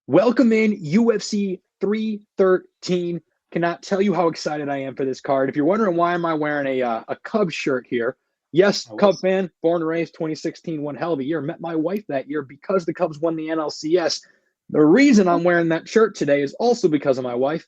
Welcome in UFC 313. Cannot tell you how excited I am for this card. If you're wondering why am I wearing a Cubs shirt here, yes, Cub fan, born and raised 2016, one hell of a year. Met my wife that year because the Cubs won the NLCS. The reason I'm wearing that shirt today is also because of my wife.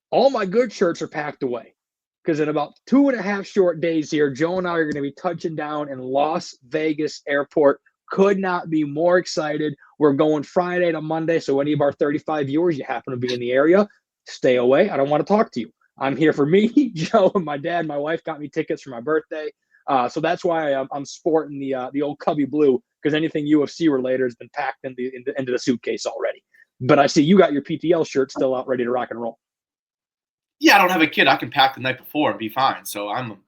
All my good shirts are packed away because in about 2.5 short days here, Joe and I are going to be touching down in Las Vegas Airport. Could not be more excited. We're going Friday to Monday, so any of our 35 viewers, you happen to be in the area, stay away. I don't want to talk to you. I'm here for me, Joe, and my dad. My wife got me tickets for my birthday, so that's why I'm sporting the old Cubby blue, because anything UFC related has been packed into the suitcase already. But I see you got your PTL shirt still out, ready to rock and roll. Yeah, I don't have a kid. I can pack the night before and be fine. So I'm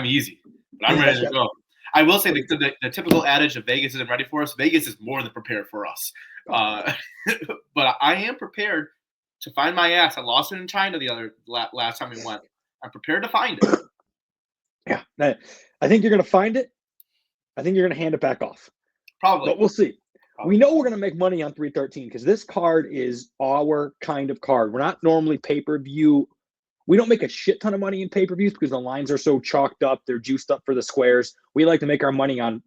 easy, but I'm ready to go. I will say the typical adage of Vegas isn't ready for us. Vegas is more than prepared for us. But I am prepared to find my ass. I lost it in China last time we went. I'm prepared to find it. Yeah, I think you're going to find it. I think you're going to hand it back off. Probably. But we'll see. We know we're going to make money on 313 because this card is our kind of card. We're not normally pay-per-view. We don't make a shit ton of money in pay-per-views because the lines are so chalked up. They're juiced up for the squares. We like to make our money on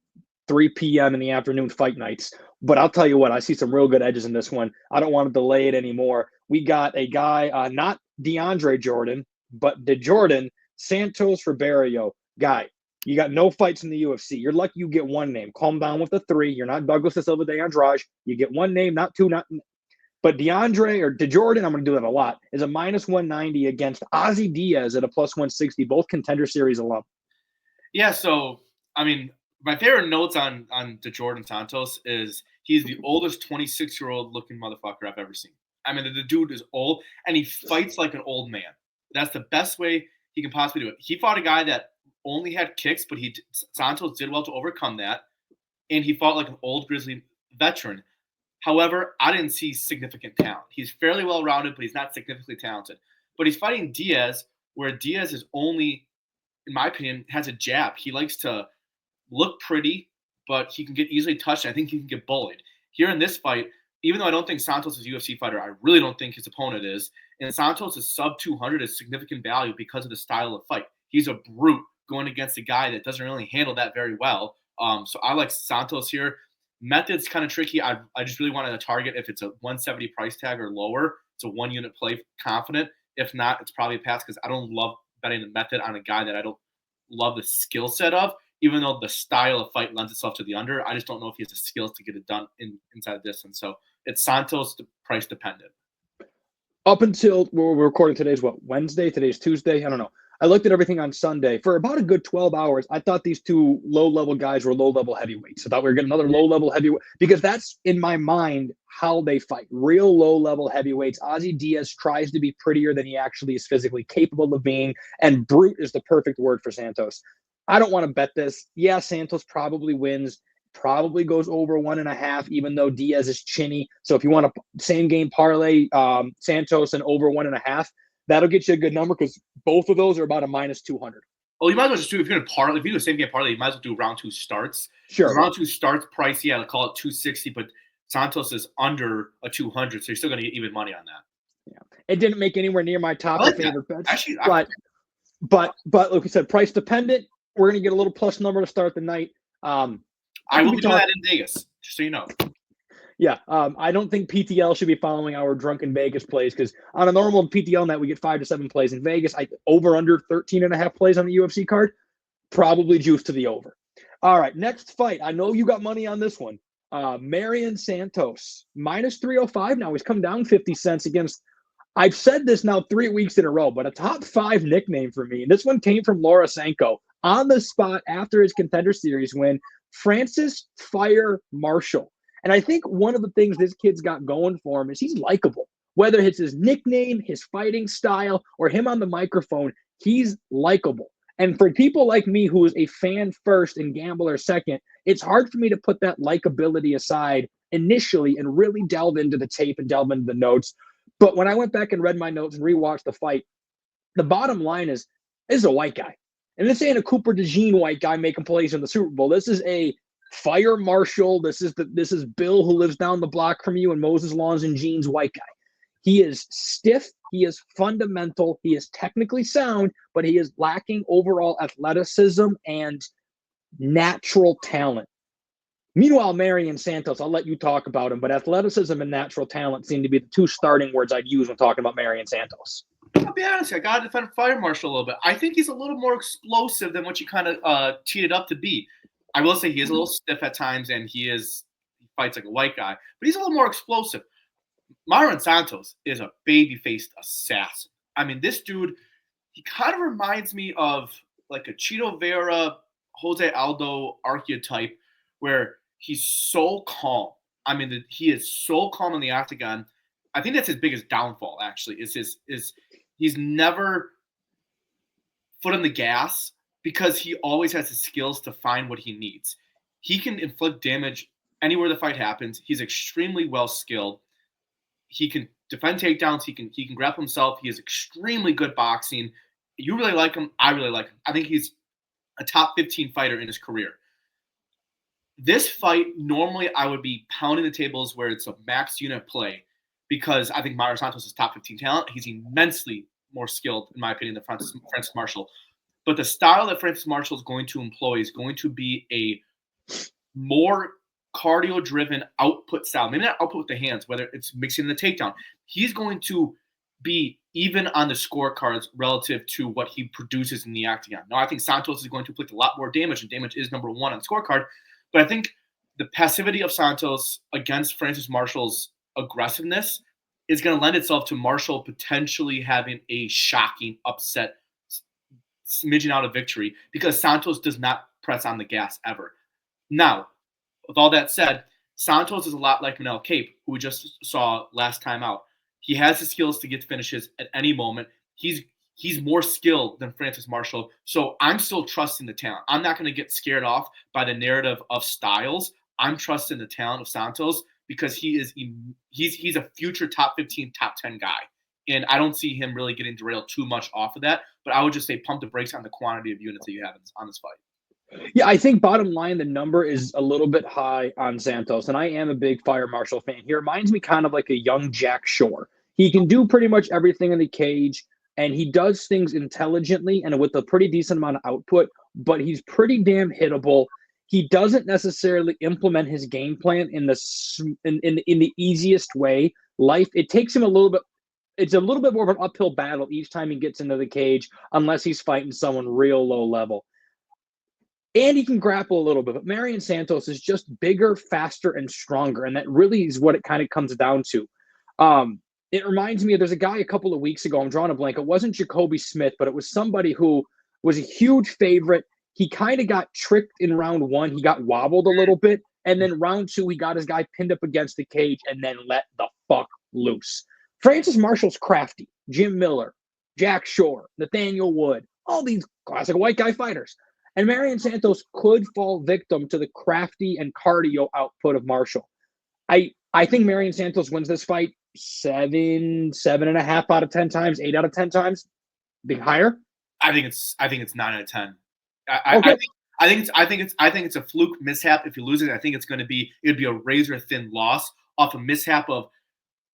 3 p.m. in the afternoon fight nights. But I'll tell you what, I see some real good edges in this one. I don't want to delay it anymore. We got a guy, not DeAndre Jordan, but DeJordan Santos for Barrio. Guy, you got no fights in the UFC. You're lucky you get one name. Calm down with the 3. You're not Douglas da Silva de Andrade. You get one name, not 2, not. But DeAndre or DeJordan, I'm going to do that a lot, is a minus 190 against Ozzy Diaz at a plus 160, both Contender Series alum. Yeah, so, I mean, my favorite notes on DeJordan Santos is he's the oldest 26-year-old looking motherfucker I've ever seen. I mean, the dude is old, and he fights like an old man. That's the best way he can possibly do it. He fought a guy that only had kicks, but Santos did well to overcome that, and he fought like an old grizzly veteran. However, I didn't see significant talent. He's fairly well-rounded, but he's not significantly talented. But he's fighting Diaz, where Diaz is only, in my opinion, has a jab. He likes to look pretty, but he can get easily touched, and I think he can get bullied. Here in this fight, even though I don't think Santos is a UFC fighter, I really don't think his opponent is. And Santos is sub-200 is significant value because of the style of fight. He's a brute going against a guy that doesn't really handle that very well. So I like Santos here. Method's kind of tricky. I just really wanted to target if it's a 170 price tag or lower. It's a 1-unit play confident. If not, it's probably a pass because I don't love betting the method on a guy that I don't love the skill set of, even though the style of fight lends itself to the under. I just don't know if he has the skills to get it done inside the distance. So it's Santos price dependent. Up until we're recording today's Wednesday? Today's Tuesday? I don't know. I looked at everything on Sunday. For about a good 12 hours, I thought these two low-level guys were low-level heavyweights. I thought we were getting another low-level heavyweight because that's, in my mind, how they fight. Real low-level heavyweights. Ozzy Diaz tries to be prettier than he actually is physically capable of being, and brute is the perfect word for Santos. I don't want to bet this. Yeah, Santos probably wins. Probably goes over 1.5, even though Diaz is chinny. So if you want a same-game parlay, Santos and over 1.5, that'll get you a good number because both of those are about a minus 200. Oh, you might as well just do, if you're going to parlay, if you do a same game parlay, you might as well do round 2 starts. Sure. Round 2 starts price, yeah, I'll call it 260, but Santos is under a 200, so you're still going to get even money on that. Yeah, it didn't make anywhere near my top favorite bets. Actually, but like we said, price dependent. We're going to get a little plus number to start the night. I will be doing that in Vegas, just so you know. Yeah, I don't think PTL should be following our drunken Vegas plays because on a normal PTL night, we get 5 to 7 plays. In Vegas, over under 13.5 plays on the UFC card, probably juice to the over. All right, next fight. I know you got money on this one. Marion Santos, minus 305 now. He's come down 50 cents against, I've said this now 3 weeks in a row, but a top 5 nickname for me. And this one came from Laura Sanko on the spot after his Contender Series win, Francis Fire Marshall. And I think one of the things this kid's got going for him is he's likable. Whether it's his nickname, his fighting style, or him on the microphone, he's likable. And for people like me who is a fan first and gambler second, it's hard for me to put that likability aside initially and really delve into the tape and delve into the notes. But when I went back and read my notes and rewatched the fight, the bottom line is, this is a white guy. And this ain't a Cooper DeJean white guy making plays in the Super Bowl. This is a Fire Marshall. This is Bill who lives down the block from you in Moses Lawns and Jeans, white guy. He is stiff. He is fundamental. He is technically sound, but he is lacking overall athleticism and natural talent. Meanwhile, Marion Santos, I'll let you talk about him, but athleticism and natural talent seem to be the two starting words I'd use when talking about Marion Santos. I'll be honest, I got to defend Fire Marshal a little bit. I think he's a little more explosive than what you kind of teed it up to be. I will say he is a little stiff at times, and he fights like a white guy, but he's a little more explosive. Marion Santos is a baby-faced assassin. I mean, this dude, he kind of reminds me of like a Chito Vera, Jose Aldo archetype, where he's so calm. I mean, he is so calm in the octagon. I think that's his biggest downfall, actually, is he's never foot on the gas because he always has the skills to find what he needs. He can inflict damage anywhere the fight happens. He's extremely well skilled. He can defend takedowns. He can grapple himself. He is extremely good boxing. You really like him. I really like him. I think he's a top 15 fighter in his career. This fight, normally I would be pounding the tables where it's a max unit play because I think Marion Santos is top 15 talent. He's immensely more skilled, in my opinion, than Francis Marshall. But the style that Francis Marshall is going to employ is going to be a more cardio-driven output style. Maybe not output with the hands, whether it's mixing the takedown. He's going to be even on the scorecards relative to what he produces in the octagon. Now, I think Santos is going to inflict a lot more damage, and damage is number one on the scorecard. But I think the passivity of Santos against Francis Marshall's aggressiveness is going to lend itself to Marshall potentially having a shocking upset, smidgen out of victory, because Santos does not press on the gas ever. Now, with all that said, Santos is a lot like Manel Cape, who we just saw last time out. He has the skills to get finishes at any moment. He's more skilled than Francis Marshall, so I'm still trusting the talent. I'm not going to get scared off by the narrative of styles. I'm trusting the talent of Santos because he's a future top 15, top 10 guy, and I don't see him really getting derailed too much off of that. But I would just say pump the brakes on the quantity of units that you have on this fight. Yeah, I think bottom line, the number is a little bit high on Santos, and I am a big Fire Marshall fan. He reminds me kind of like a young Jack Shore. He can do pretty much everything in the cage, and he does things intelligently and with a pretty decent amount of output, but he's pretty damn hittable. He doesn't necessarily implement his game plan in the easiest way. It takes him a little bit. It's a little bit more of an uphill battle each time he gets into the cage, unless he's fighting someone real low level. And he can grapple a little bit, but Marion Santos is just bigger, faster, and stronger, and that really is what it kind of comes down to. It reminds me of, there's a guy a couple of weeks ago, I'm drawing a blank. It wasn't Jacoby Smith, but it was somebody who was a huge favorite. He kind of got tricked in round one. He got wobbled a little bit. And then round two, he got his guy pinned up against the cage and then let the fuck loose. Francis Marshall's crafty. Jim Miller, Jack Shore, Nathaniel Wood, all these classic white guy fighters. And Marion Santos could fall victim to the crafty and cardio output of Marshall. I think Marion Santos wins this fight 7.5 out of 10 times, 8 out of 10 times. Big higher? I think it's 9 out of 10. Okay. I think it's a fluke mishap. If you lose it, I think it'd be a razor thin loss off a mishap of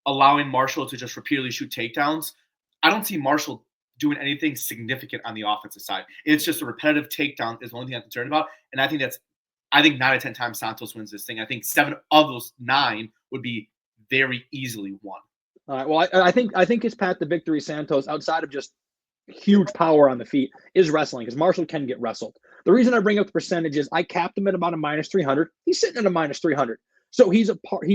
allowing Marshall to just repeatedly shoot takedowns. I don't see Marshall doing anything significant on the offensive side. It's just a repetitive takedown is the only thing I'm concerned about. And I think 9 out of 10 times Santos wins this thing. I think 7 of those 9 would be very easily won. All right. Well, I think his path to victory, Santos, outside of just huge power on the feet, is wrestling, because Marshall can get wrestled. The reason I bring up the percentages, I capped him at about a -300. He's sitting at a -300. So he's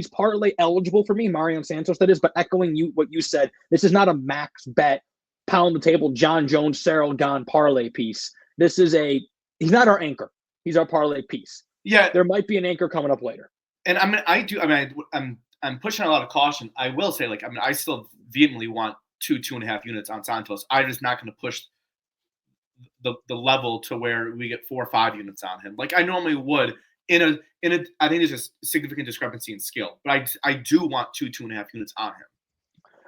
parlay eligible for me, Marion Santos, that is. But echoing what you said, this is not a max bet, pound the table, John Jones, Cyril Gahn parlay piece. He's not our anchor. He's our parlay piece. Yeah. There might be an anchor coming up later. And I'm pushing a lot of caution. I will say, I still vehemently want 2.5 units on Santos. I'm just not going to push the level to where we get 4 or 5 units on him, like I normally would. I think there's a significant discrepancy in skill, but I do want 2.5 units on him.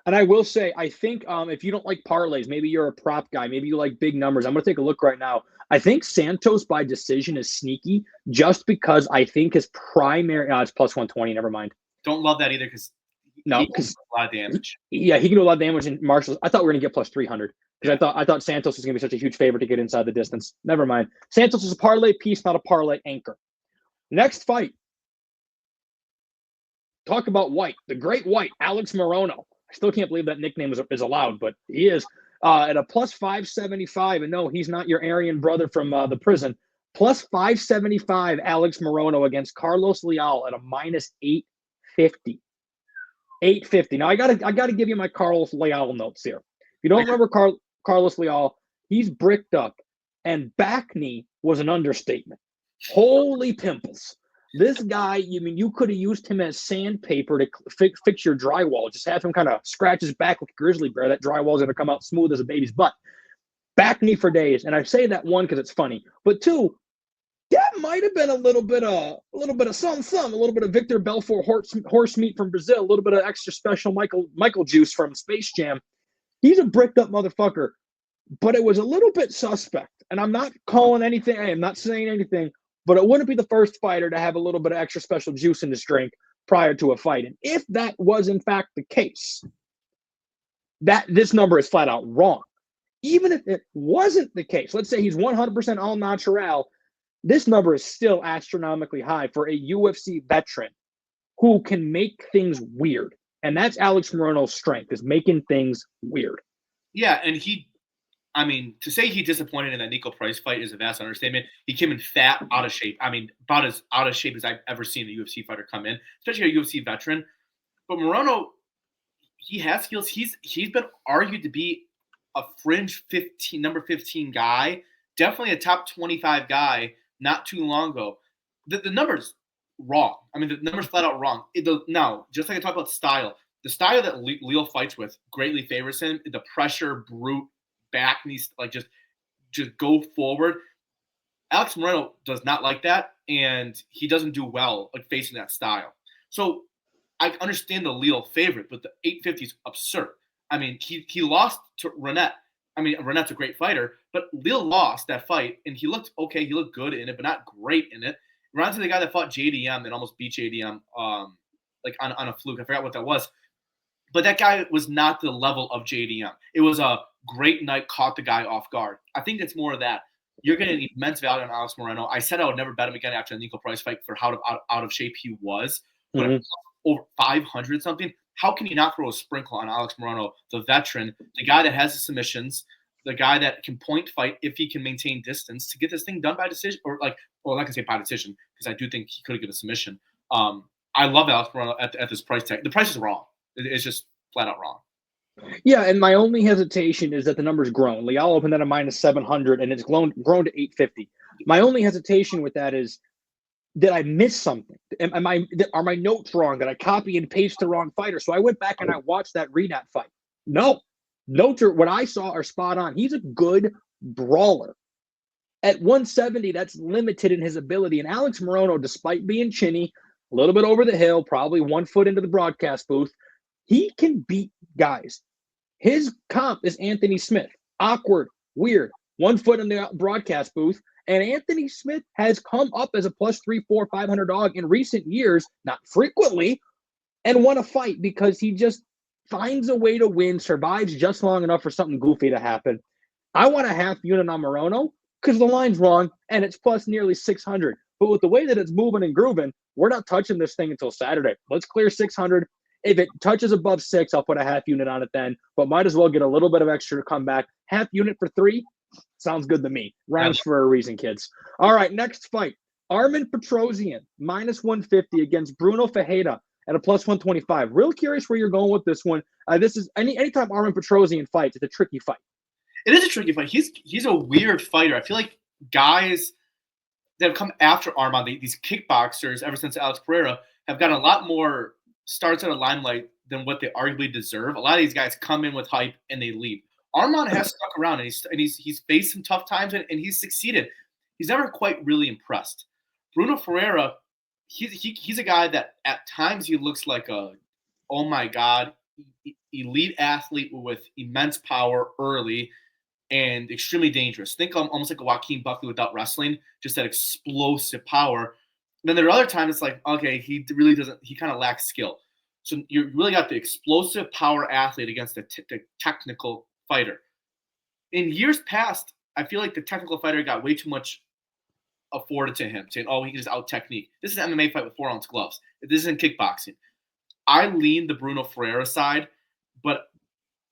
And I will say, I think if you don't like parlays, maybe you're a prop guy, maybe you like big numbers. I'm going to take a look right now. I think Santos by decision is sneaky just because I think his primary. It's plus 120. Never mind. Don't love that either because No, he because does a lot of damage. yeah, he can do a lot of damage. And Marshall, I thought we were going to get plus 300 because I thought Santos was going to be such a huge favorite to get inside the distance. Never mind. Santos is a parlay piece, not a parlay anchor. Next fight. Talk about White, the great White, Alex Morono. I still can't believe that nickname is allowed, but he is at a plus 575. And no, he's not your Aryan brother from the prison. Plus 575, Alex Morono against Carlos Leal at a minus 850. 850. Now I gotta give you my Carlos Leal notes here. If you don't remember Carlos Leal, he's bricked up, and back knee was an understatement. Holy pimples. This guy, you could have used him as sandpaper to fix your drywall. Just have him kind of scratch his back like a grizzly bear. That drywall's going to come out smooth as a baby's butt. Back knee for days. And I say that, one, because it's funny. But two, that might have been a little bit of something, a little bit of Victor Belfort horse meat from Brazil, a little bit of extra special Michael juice from Space Jam. He's a bricked up motherfucker. But it was a little bit suspect. And I'm not calling anything. I am not saying anything. But it wouldn't be the first fighter to have a little bit of extra special juice in his drink prior to a fight. And if that was in fact the case, that this number is flat out wrong. Even if it wasn't the case, let's say he's 100% all natural, this number is still astronomically high for a UFC veteran who can make things weird. And that's Alex Morono's strength, is making things weird. Yeah, and to say he disappointed in that Nico Price fight is a vast understatement. He came in fat, out of shape. About as out of shape as I've ever seen a UFC fighter come in, especially a UFC veteran. But Morono, he has skills. He's been argued to be a fringe number 15 guy, definitely a top 25 guy not too long ago. The number's wrong. The number's flat out wrong. Now, just like I talked about style, the style that Leo fights with greatly favors him. The pressure, brute, back knees, like just go forward. Alex Morono does not like that, and he doesn't do well like facing that style. So I understand the Leo favorite, but the 850 is absurd. He lost to Renette. Renette's a great fighter, but Leo lost that fight, and he looked okay. He looked good in it, but not great in it. Renette's the guy that fought JDM and almost beat JDM like on a fluke. I forgot what that was. But that guy was not the level of JDM. It was a great night, caught the guy off guard. I think it's more of that. You're getting immense value on Alex Morono. I said I would never bet him again after the Nico Price fight for how out of shape he was. But over 500 something, how can you not throw a sprinkle on Alex Morono, the veteran, the guy that has the submissions, the guy that can point fight if he can maintain distance to get this thing done by decision, or I'm not gonna say by decision because I do think he could have given a submission. I love Alex Morono at this price tag. The price is wrong. It's just flat out wrong. Yeah, and my only hesitation is that the number's grown. Leal opened at a minus 700, and it's grown to 850. My only hesitation with that is, did I miss something? Are my notes wrong? Did I copy and paste the wrong fighter? So I went back and I watched that Renat fight. No, notes are what I saw are spot on. He's a good brawler. At 170, that's limited in his ability. And Alex Morono, despite being chinny, a little bit over the hill, probably 1 foot into the broadcast booth, he can beat guys. His comp is Anthony Smith. Awkward, weird, 1 foot in the broadcast booth. And Anthony Smith has come up as a plus 3, 4, 500 dog in recent years, not frequently, and won a fight because he just finds a way to win, survives just long enough for something goofy to happen. I want a half unit on Morono because the line's wrong and it's plus nearly 600. But with the way that it's moving and grooving, we're not touching this thing until Saturday. Let's clear 600. If it touches above 6, I'll put a half unit on it then, but might as well get a little bit of extra to come back. Half unit for 3 sounds good to me. Rhymes for a reason, kids. All right, next fight. Armin Petrosian, minus 150 against Bruno Ferreira at a plus 125. Real curious where you're going with this one. This is anytime Armin Petrosian fights, it's a tricky fight. It is a tricky fight. He's a weird fighter. I feel like guys that have come after Arman, these kickboxers, ever since Alex Pereira, have gotten a lot more starts in a limelight than what they arguably deserve. A lot of these guys come in with hype and they leave. Arman has stuck around and he's faced some tough times and he's succeeded. He's never quite really impressed. Bruno Ferreira, he's a guy that at times he looks like oh my God, elite athlete with immense power early and extremely dangerous. Think almost like a Joaquin Buckley without wrestling, just that explosive power. Then there are other times it's like, okay, he really doesn't, he kind of lacks skill. So you really got the explosive power athlete against the technical fighter. In years past, I feel like the technical fighter got way too much afforded to him, saying, oh, he can just out technique. This is an MMA fight with 4-ounce gloves. This isn't kickboxing. I lean the Bruno Ferreira side, but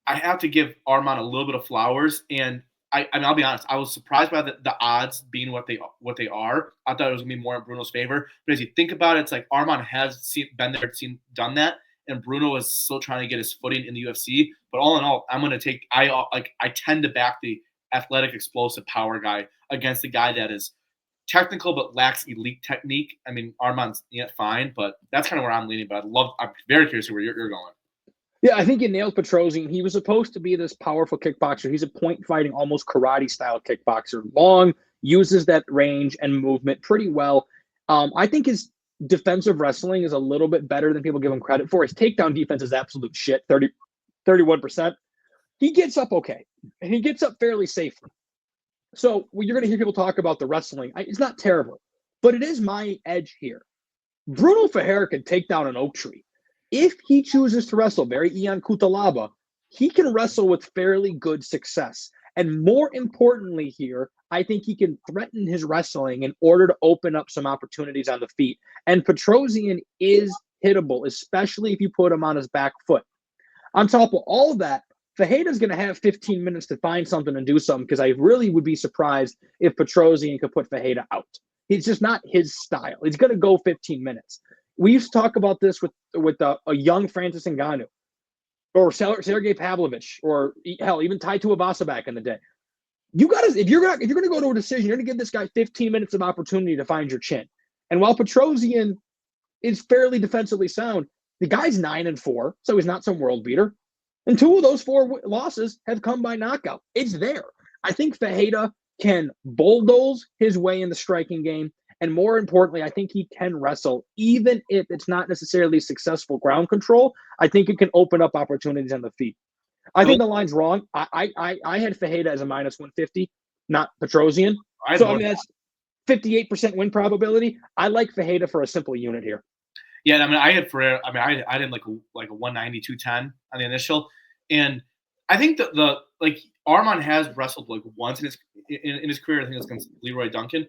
I have to give Arman a little bit of flowers. And I mean, I'll be honest, I was surprised by the odds being what they are. I thought it was gonna be more in Bruno's favor. But as you think about it, it's like Arman has been there, done that, and Bruno is still trying to get his footing in the UFC. But all in all, I'm gonna take I tend to back the athletic, explosive power guy against the guy that is technical but lacks elite technique. I mean, Arman's fine, but that's kind of where I'm leaning. But I'm very curious where you're going. Yeah, I think you nailed Petrosian. He was supposed to be this powerful kickboxer. He's a point fighting, almost karate style kickboxer. Long, uses that range and movement pretty well. I think his defensive wrestling is a little bit better than people give him credit for. His takedown defense is absolute shit, 31%. He gets up okay, and he gets up fairly safely. So you're going to hear people talk about the wrestling. It's not terrible, but it is my edge here. Bruno Ferreira can take down an oak tree. If he chooses to wrestle very Ian Kutalaba, he can wrestle with fairly good success. And more importantly here, I think he can threaten his wrestling in order to open up some opportunities on the feet. And Petrosian is hittable, especially if you put him on his back foot. On top of all of that, Fajeda's going to have 15 minutes to find something and do something, because I really would be surprised if Petrosian could put Fajeda out. It's just not his style. He's going to go 15 minutes. We used to talk about this with a young Francis Ngannou or Sergey Pavlovich, or hell, even Tai Tuivasa back in the day. You got to, if you're going to go to a decision, you're going to give this guy 15 minutes of opportunity to find your chin. And while Petrosian is fairly defensively sound, the guy's 9-4, so he's not some world beater. And 2 of those 4 losses have come by knockout. It's there. I think Fajeda can bulldoze his way in the striking game. And more importantly, I think he can wrestle, even if it's not necessarily successful ground control. I think it can open up opportunities on the feet. I think the line's wrong. I had Fajeda as a -150, not Petrosian. So I mean, that's 58% win probability. I like Fajeda for a simple unit here. Yeah, I mean, I had Ferreira. I mean, I did like a 190, 210 on the initial, and I think the Arman has wrestled like once in his career. I think it was against Leroy Duncan.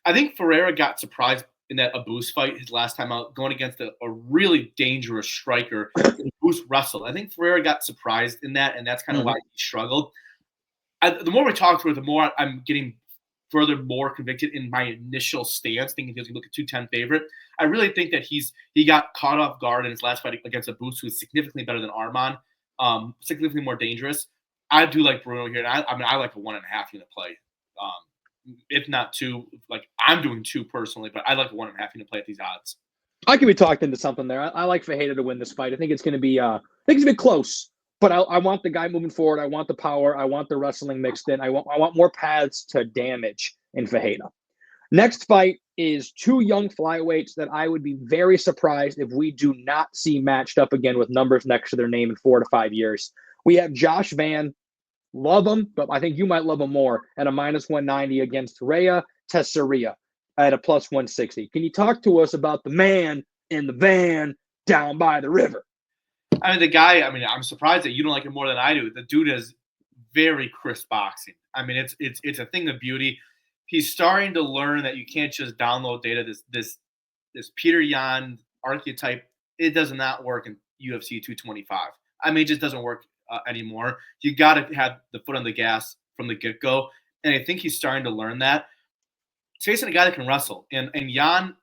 I think Ferreira got surprised in that Abus fight his last time out, going against a really dangerous striker. Abus wrestled. I think Ferreira got surprised in that, and that's kind of why he struggled. The more we talk to her, the more I'm getting more convicted in my initial stance, thinking he was going to look at 210 favorite. I really think that he got caught off guard in his last fight against Abus, who is significantly better than Arman, significantly more dangerous. I do like Bruno here. And I like a 1.5 unit play. If not 2, like I'm doing 2 personally, but I like a 1.5 unit play at these odds. I could be talked into something there. I like Fajeda to win this fight. I think it's going to be close, but I want the guy moving forward. I want the power. I want the wrestling mixed in. I want more paths to damage in Fajeda. Next fight is 2 young flyweights that I would be very surprised if we do not see matched up again with numbers next to their name in 4 to 5 years. We have Josh Van. Love him, but I think you might love him more at a -190 against Rhea Teixeira at a +160. Can you talk to us about the man in the van down by the river? I mean, the guy, I'm surprised that you don't like him more than I do. The dude is very crisp boxing. I mean, it's a thing of beauty. He's starting to learn that you can't just download data. This Peter Yan archetype, it does not work in UFC 225. I mean, it just doesn't work anymore. You got to have the foot on the gas from the get-go, and I think he's starting to learn that. He's facing a guy that can wrestle, and Yan,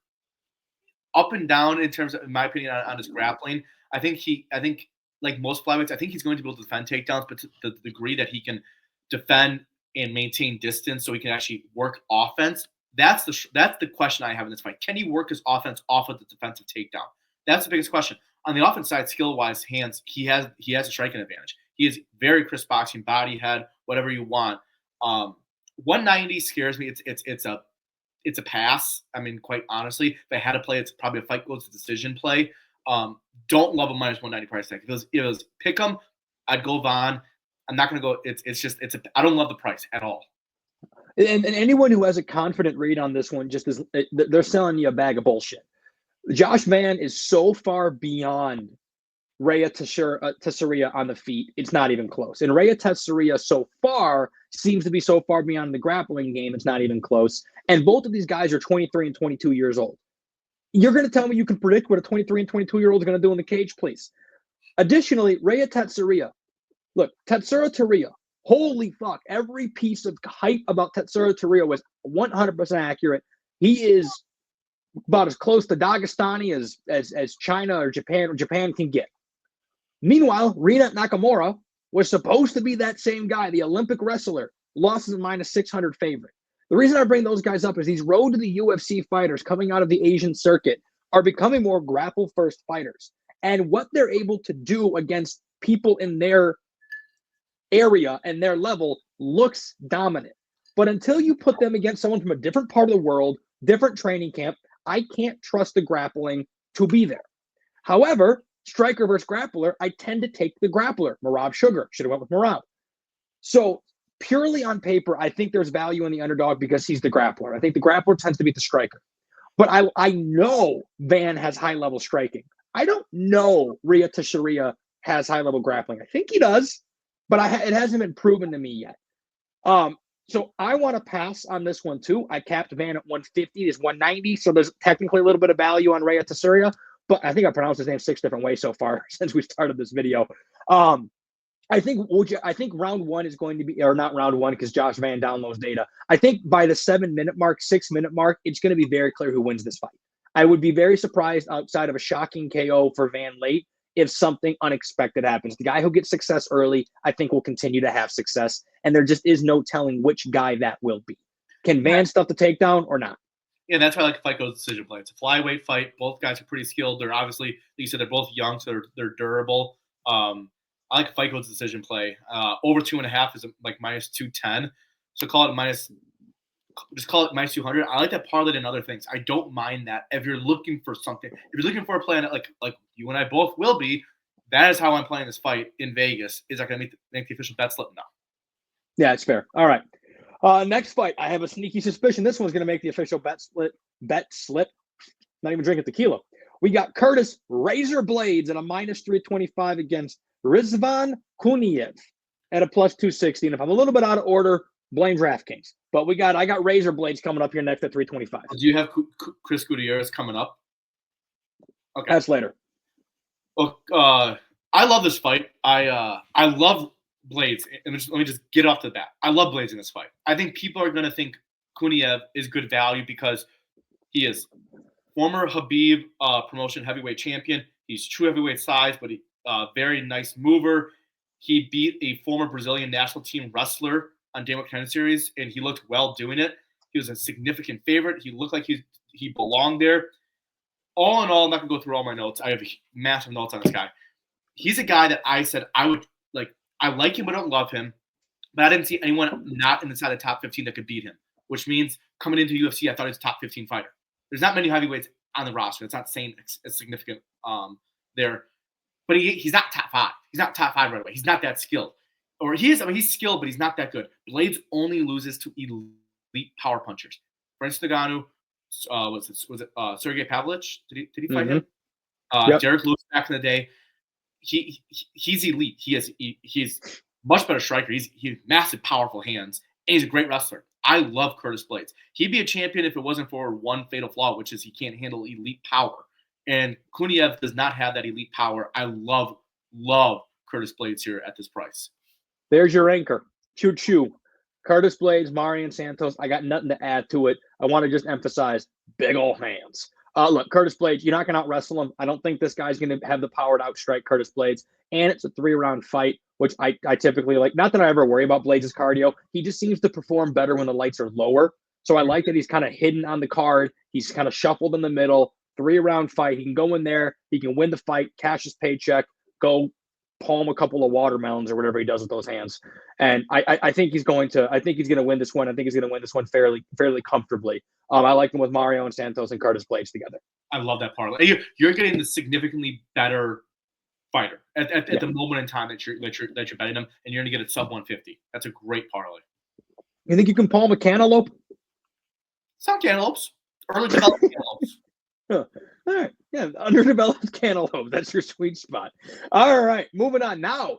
up and down in terms of, in my opinion, on his grappling. I think like most flyweights, I think he's going to be able to defend takedowns, but to the degree that he can defend and maintain distance, so he can actually work offense. That's the question I have in this fight. Can he work his offense off of the defensive takedown? That's the biggest question. On the offense side, skill-wise, hands, he has a striking advantage. He is very crisp boxing, body, head, whatever you want. 190 scares me. It's a pass. I mean, quite honestly, if I had to play, it's probably a fight goes to decision play. Don't love a minus 190 price tag. If it was pick 'em, I'd go Vaughn. I'm not going to go. I don't love the price at all. And anyone who has a confident read on this one just is they're selling you a bag of bullshit. Josh Van is so far beyond Rhea Teixeira on the feet. It's not even close. And Rhea Teixeira so far seems to be so far beyond the grappling game. It's not even close. And both of these guys are 23 and 22 years old. You're going to tell me you can predict what a 23 and 22-year-old is going to do in the cage, please. Additionally, Rhea Teixeira. Look, Teixeira, holy fuck. Every piece of hype about Teixeira was 100% accurate. He is about as close to Dagestani as China or Japan can get. Meanwhile, Rina Nakamura was supposed to be that same guy, the Olympic wrestler, lost as a minus 600 favorite. The reason I bring those guys up is these road to the UFC fighters coming out of the Asian circuit are becoming more grapple-first fighters. And what they're able to do against people in their area and their level looks dominant. But until you put them against someone from a different part of the world, different training camp, I can't trust the grappling to be there. However, striker versus grappler, I tend to take the grappler. Merab Sugar. Should have went with Merab. So purely on paper, I think there's value in the underdog because he's the grappler. I think the grappler tends to beat the striker. But I know Van has high-level striking. I don't know Rhea Teixeira has high-level grappling. I think he does, but it hasn't been proven to me yet. So I want to pass on this one too. I capped Van at 150. It's 190, so there's technically a little bit of value on Rhea Teixeira, but I think I pronounced his name 6 different ways so far since we started this video. I think round one is going to be, or not round one because Josh Van downloads data. I think by the 7-minute mark, 6-minute mark, it's going to be very clear who wins this fight. I would be very surprised outside of a shocking KO for Van late if something unexpected happens. The guy who gets success early, I think will continue to have success, and there just is no telling which guy that will be. Can Van stuff the takedown or not? Yeah, that's why I like the fight goes decision play. It's a flyweight fight. Both guys are pretty skilled. They're obviously, like you said, they're both young, so they're durable. I like fight goes decision play. Over 2.5 is like minus 210. So call it minus 200. I like that parlayed in other things. I don't mind that. If you're looking for something, if you're looking for a play on it, like you and I both will be, that is how I'm playing this fight in Vegas. Is that going to make the official bet slip? No. Yeah, it's fair. All right. Next fight, I have a sneaky suspicion this one's going to make the official bet slip. Not even drinking tequila. We got Curtis Razor Blades at a minus 325 against Rizvan Kuniev at a plus 260. And if I'm a little bit out of order, blame DraftKings. But I got Razor Blades coming up here next at 325. Do you have Chris Gutierrez coming up? Okay, that's later. Well, I love this fight. I love Blades. And let me just get off the bat. I love Blades in this fight. I think people are going to think Kuniev is good value because he is former Habib promotion heavyweight champion. He's true heavyweight size, but he very nice mover. He beat a former Brazilian national team wrestler on Daniel Contender Series, and he looked well doing it. He was a significant favorite. He looked like he belonged there. All in all, I'm not going to go through all my notes. I have massive notes on this guy. He's a guy that I said I would like. I like him, but don't love him. But I didn't see anyone not inside the top 15 that could beat him, which means coming into UFC, I thought he was a top 15 fighter. There's not many heavyweights on the roster. It's not saying it's significant there. But he's not top 5. He's not top 5 right away. He's not that skilled. Or he is. I mean, he's skilled, but he's not that good. Blades only loses to elite power punchers. Francis Ngannou, was it Sergey Pavlovich? Did he fight him? Yep. Derek Lewis back in the day. He's elite. He's much better striker. He's massive, powerful hands, and he's a great wrestler. I love Curtis Blades. He'd be a champion if it wasn't for one fatal flaw, which is he can't handle elite power. And Kuniev does not have that elite power. I love Curtis Blades here at this price. There's your anchor. Choo-choo. Curtis Blades, Marion Santos. I got nothing to add to it. I want to just emphasize big old hands. Look, Curtis Blades, you're not going to out-wrestle him. I don't think this guy's going to have the power to outstrike Curtis Blades. And it's a 3-round fight, which I typically like. Not that I ever worry about Blades' cardio. He just seems to perform better when the lights are lower. So I like that he's kind of hidden on the card. He's kind of shuffled in the middle. 3-round fight. He can go in there. He can win the fight, cash his paycheck, go palm a couple of watermelons or whatever he does with those hands. And I think he's going to win this one. I think he's going to win this one fairly comfortably. I like him with Mario and Santos and Curtis Blades together. I love that parlay. You're getting the significantly better fighter at the moment in time that you're betting them, and you're going to get it sub 150. That's a great parlay. You think you can palm a cantaloupe? Some cantaloupes, early developed cantaloupes. All right, yeah, underdeveloped cantaloupe. That's your sweet spot. All right, moving on. Now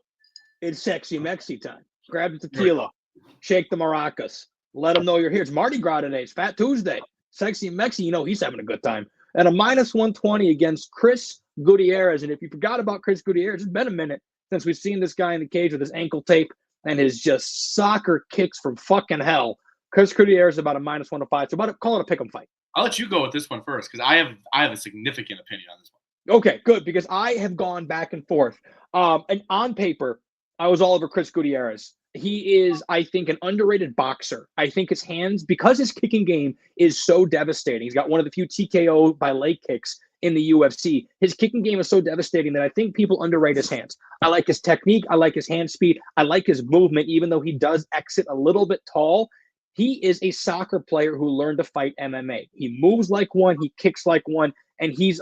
it's Sexy Mexi time. Grab the tequila, shake the maracas, let them know you're here. It's Mardi Gras today. It's Fat Tuesday. Sexy Mexi, he's having a good time. And a minus 120 against Chris Gutierrez. And if you forgot about Chris Gutierrez, it's been a minute since we've seen this guy in the cage with his ankle tape and his just soccer kicks from fucking hell. Chris Gutierrez is about a minus 105. So call it a pick'em fight. I'll let you go with this one first because I have a significant opinion on this one. Okay, good, because I have gone back and forth. And on paper, I was all over Chris Gutierrez. He is, I think, an underrated boxer. I think his hands, because his kicking game is so devastating. He's got one of the few TKO by leg kicks in the UFC. His kicking game is so devastating that I think people underrate his hands. I like his technique. I like his hand speed. I like his movement, even though he does exit a little bit tall. He is a soccer player who learned to fight MMA. He moves like one. He kicks like one. And he's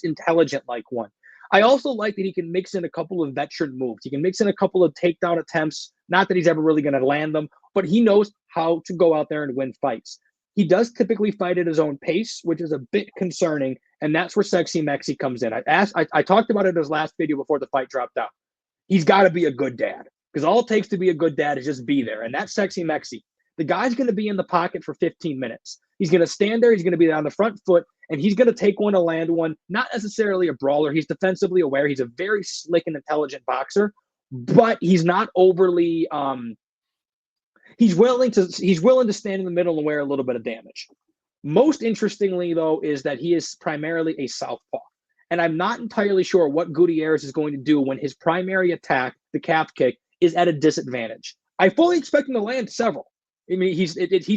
intelligent like one. I also like that he can mix in a couple of veteran moves. He can mix in a couple of takedown attempts. Not that he's ever really going to land them, but he knows how to go out there and win fights. He does typically fight at his own pace, which is a bit concerning, and that's where Sexy Mexi comes in. I talked about it in his last video before the fight dropped out. He's got to be a good dad, because all it takes to be a good dad is just be there, and that's Sexy Mexi. The guy's going to be in the pocket for 15 minutes. He's going to stand there. He's going to be on the front foot, and he's going to take one to land one. Not necessarily a brawler. He's defensively aware. He's a very slick and intelligent boxer, but he's not overly. He's willing to stand in the middle and wear a little bit of damage. Most interestingly, though, is that he is primarily a southpaw, and I'm not entirely sure what Gutierrez is going to do when his primary attack, the calf kick, is at a disadvantage. I fully expect him to land several. I mean, he's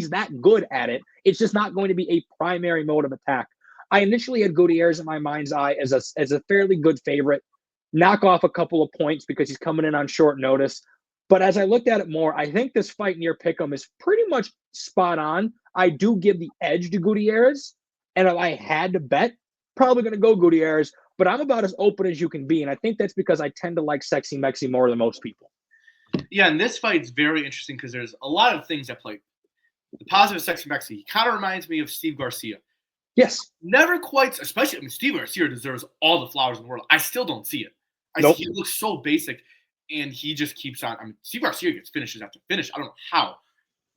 that good at it. It's just not going to be a primary mode of attack. I initially had Gutierrez in my mind's eye as a fairly good favorite, knock off a couple of points because he's coming in on short notice. But as I looked at it more, I think this fight near pick'em is pretty much spot on. I do give the edge to Gutierrez, and if I had to bet, probably going to go Gutierrez. But I'm about as open as you can be, and I think that's because I tend to like Sexy Mexi more than most people. Yeah, and this fight's very interesting because there's a lot of things that play. The positive Sexy Mexi, he kind of reminds me of Steve Garcia. Yes. Never quite, especially, Steve Garcia deserves all the flowers in the world. I still don't see it. Nope. He looks so basic, and he just keeps on. Steve Garcia gets finishes after finish. I don't know how.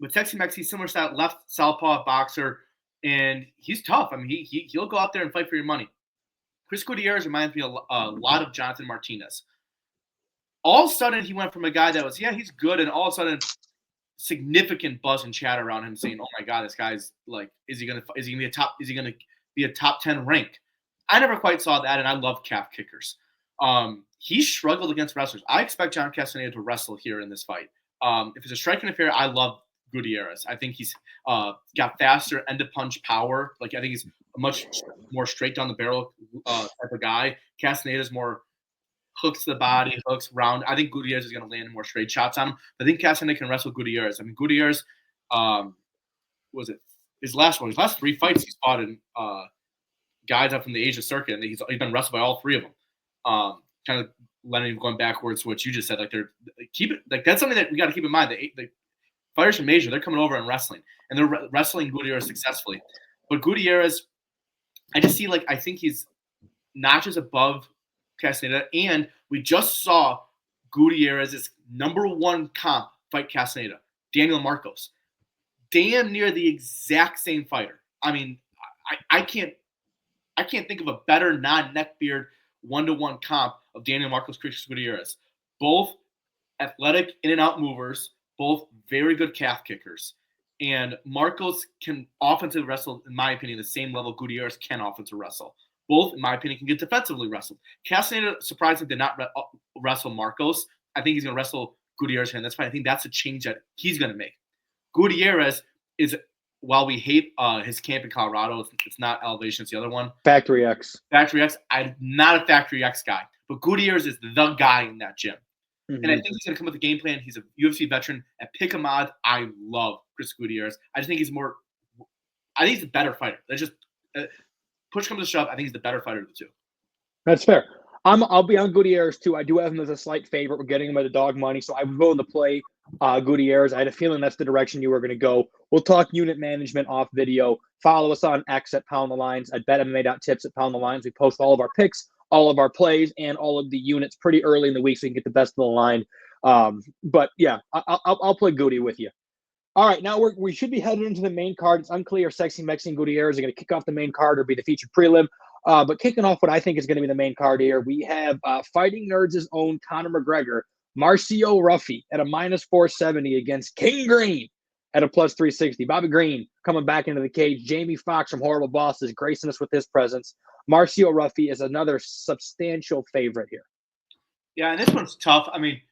But Sexy Mexi, similar style, left southpaw boxer, and he's tough. He'll go out there and fight for your money. Chris Gutierrez reminds me a lot of Jonathan Martinez. All of a sudden, he went from a guy that was, he's good, and all of a sudden, significant buzz and chatter around him saying, "Oh my God, this guy's like, is he gonna be a top 10 rank?" I never quite saw that, and I love calf kickers. He struggled against wrestlers. I expect John Castaneda to wrestle here in this fight. If it's a striking affair, I love Gutierrez. I think he's got faster end of punch power. Like I think he's a much more straight down the barrel type of guy. Castaneda's more hooks to the body, hooks round. I think Gutierrez is going to land more straight shots on him. I think Castaneda can wrestle Gutierrez. Gutierrez, was it his last one? His last 3 fights he's fought in guys up from the Asia circuit, and he's been wrestled by all 3 of them. Kind of letting him going backwards to what you just said. That's something that we got to keep in mind. The fighters from Asia, they're coming over and wrestling, and they're wrestling Gutierrez successfully. But Gutierrez, I just see I think he's notches above Castaneda, and we just saw Gutierrez's number 1 comp fight Castaneda, Daniel Marcos. Damn near the exact same fighter. I can't think of a better non-neckbeard 1-to-1 comp of Daniel Marcos, Chris Gutierrez. Both athletic in and out movers, both very good calf kickers. And Marcos can offensively wrestle, in my opinion, the same level Gutierrez can offensively wrestle. Both, in my opinion, can get defensively wrestled. Castaneda surprisingly did not wrestle Marcos. I think he's going to wrestle Gutierrez, and that's fine. I think that's a change that he's going to make. Gutierrez is, while we hate his camp in Colorado, it's not Elevation, it's the other one. Factory X. Factory X. I'm not a Factory X guy. but Gutierrez is the guy in that gym. Mm-hmm. And I think he's going to come with a game plan. He's a UFC veteran. At pick 'em odds, I love Chris Gutierrez. I just think he's a better fighter. That's just push comes to shove. I think he's the better fighter of the two. That's fair. I'll be on Gutierrez too. I do have him as a slight favorite. We're getting him at the dog money, so I'm willing to play Gutierrez. I had a feeling that's the direction you were going to go. We'll talk unit management off video. Follow us on X at Pound the Lines, at BetMMA.tips at Pound the Lines. We post all of our picks, all of our plays, and all of the units pretty early in the week so you can get the best of the line. But yeah, I'll play Goody with you. All right, now we should be headed into the main card. It's unclear if Sexy Mexican Gutierrez are going to kick off the main card or be the featured prelim. But kicking off what I think is going to be the main card here, we have Fighting Nerds' own Conor McGregor, Marcio Ruffy at a -470 against King Green at a +360. Bobby Green coming back into the cage. Jamie Foxx from Horrible Bosses gracing us with his presence. Marcio Ruffy is another substantial favorite here. Yeah, and this one's tough. I mean,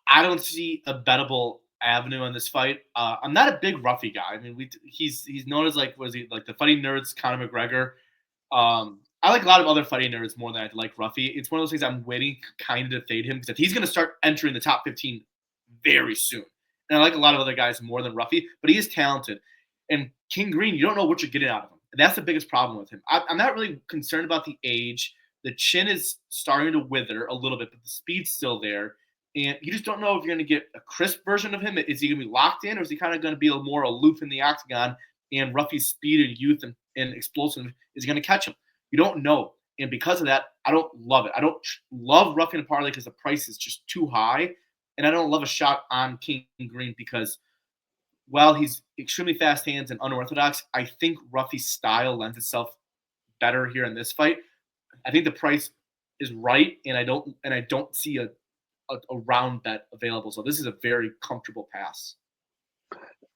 I don't see a bettable avenue in this fight. I'm not a big Ruffy guy. I mean, he's known as like the Fighting Nerds Conor McGregor. I like a lot of other Fighting Nerds more than I like Ruffy. It's one of those things I'm waiting kind of to fade him because he's going to start entering the top 15 very soon. And I like a lot of other guys more than Ruffy, but he is talented. And King Green, you don't know what you're getting out of him. And that's the biggest problem with him. I'm not really concerned about the age. The chin is starting to wither a little bit, but the speed's still there. And you just don't know if you're going to get a crisp version of him. Is he going to be locked in, or is he kind of going to be a little more aloof in the octagon? And Ruffy's speed and youth and explosive is going to catch him. You don't know. And because of that, I don't love it. I don't love Ruffy in a parlay because the price is just too high. And I don't love a shot on King Green because, while he's extremely fast hands and unorthodox, I think Ruffy's style lends itself better here in this fight. I think the price is right, and I don't see a round bet available. So this is a very comfortable pass.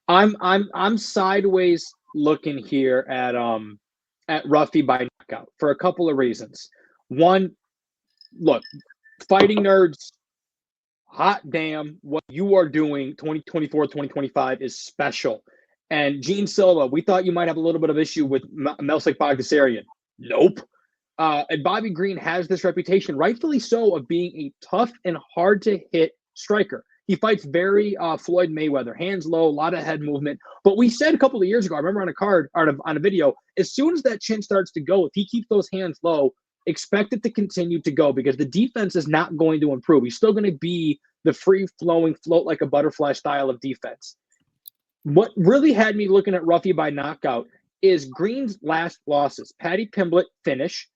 I'm sideways looking here at Ruffy by knockout for a couple of reasons. One, look, Fighting Nerds, hot damn, what you are doing 2024, 2025 is special. And Gene Silva, we thought you might have a little bit of issue with Melsik Bagdasaryan. Nope. And Bobby Green has this reputation, rightfully so, of being a tough and hard to hit striker. He fights very Floyd Mayweather, hands low, a lot of head movement. But we said a couple of years ago, I remember on a video, as soon as that chin starts to go, if he keeps those hands low, expect it to continue to go because the defense is not going to improve. He's still going to be the free-flowing, float like a butterfly style of defense. What really had me looking at Ruffy by knockout is Green's last losses. Paddy Pimblett, finish.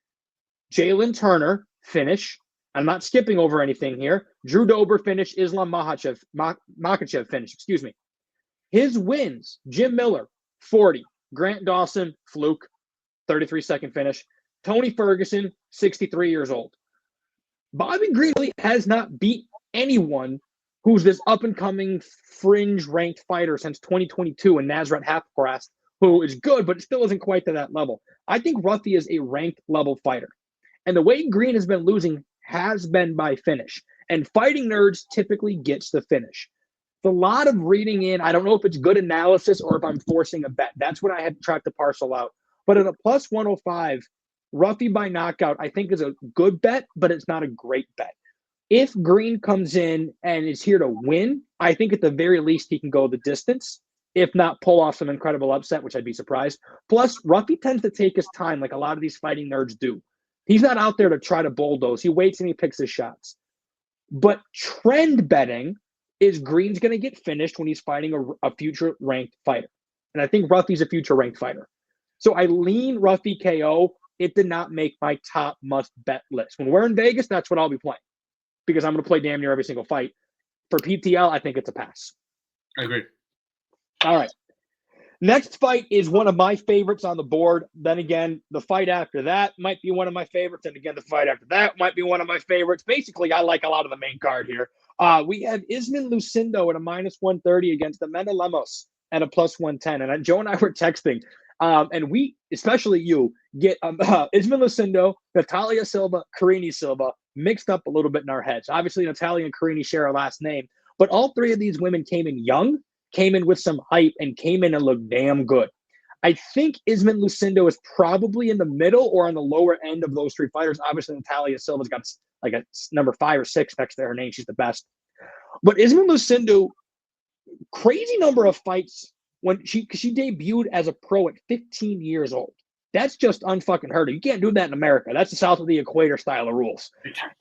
Jalen Turner, finish. I'm not skipping over anything here. Drew Dober, finish. Islam Makhachev, finish. Excuse me. His wins, Jim Miller, 40. Grant Dawson, fluke, 33-second finish. Tony Ferguson, 63 years old. Bobby Green really has not beat anyone who's this up-and-coming fringe-ranked fighter since 2022 and Nasrat Haqparast, who is good, but still isn't quite to that level. I think Ruffy is a ranked-level fighter. And the way Green has been losing has been by finish. And Fighting Nerds typically gets the finish. It's a lot of reading in. I don't know if it's good analysis or if I'm forcing a bet. That's what I had tried to parcel out. But at a plus 105, Ruffy by knockout, I think is a good bet, but it's not a great bet. If Green comes in and is here to win, I think at the very least he can go the distance, if not pull off some incredible upset, which I'd be surprised. Plus, Ruffy tends to take his time like a lot of these Fighting Nerds do. He's not out there to try to bulldoze. He waits and he picks his shots. But trend betting is Green's going to get finished when he's fighting a future ranked fighter. And I think Ruffy's a future ranked fighter. So I lean Ruffy KO. It did not make my top must bet list. When we're in Vegas, that's what I'll be playing because I'm going to play damn near every single fight. For PTL, I think it's a pass. I agree. All right. Next fight is one of my favorites on the board. Then again, the fight after that might be one of my favorites. And again, the fight after that might be one of my favorites. Basically, I like a lot of the main card here. We have Isman Lucindo at a -130 against Amanda Lemos at a +110. And Joe and I were texting. And we, especially you, get Isman Lucindo, Natalia Silva, Carini Silva mixed up a little bit in our heads. Obviously, Natalia and Carini share our last name. But all three of these women came in young, came in with some hype, and came in and looked damn good. I think Isman Lucindo is probably in the middle or on the lower end of those three fighters. Obviously, Natalia Silva's got like a number 5 or 6 next to her name. She's the best. But Isman Lucindo, crazy number of fights when she debuted as a pro at 15 years old. That's just unfucking heard of. You can't do that in America. That's the south of the equator style of rules.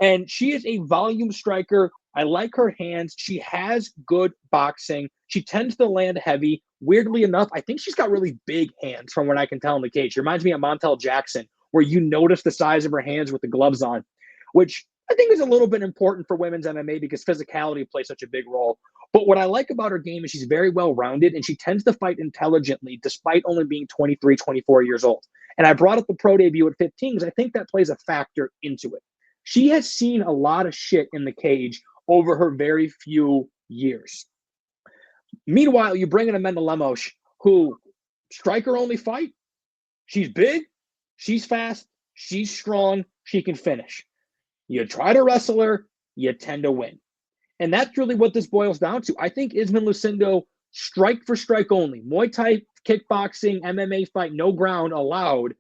And she is a volume striker. I like her hands. She has good boxing. She tends to land heavy. Weirdly enough, I think she's got really big hands from what I can tell in the cage. She reminds me of Montel Jackson, where you notice the size of her hands with the gloves on, which I think is a little bit important for women's MMA because physicality plays such a big role. But what I like about her game is she's very well-rounded, and she tends to fight intelligently despite only being 23, 24 years old. And I brought up the pro debut at 15 because I think that plays a factor into it. She has seen a lot of shit in the cage over her very few years. Meanwhile, you bring in Amanda Lemos, who striker-only fight. She's big, she's fast, she's strong, she can finish. You try to wrestle her, you tend to win. And that's really what this boils down to. I think Isman Lucindo, strike for strike only, Muay Thai, kickboxing, MMA fight, no ground allowed.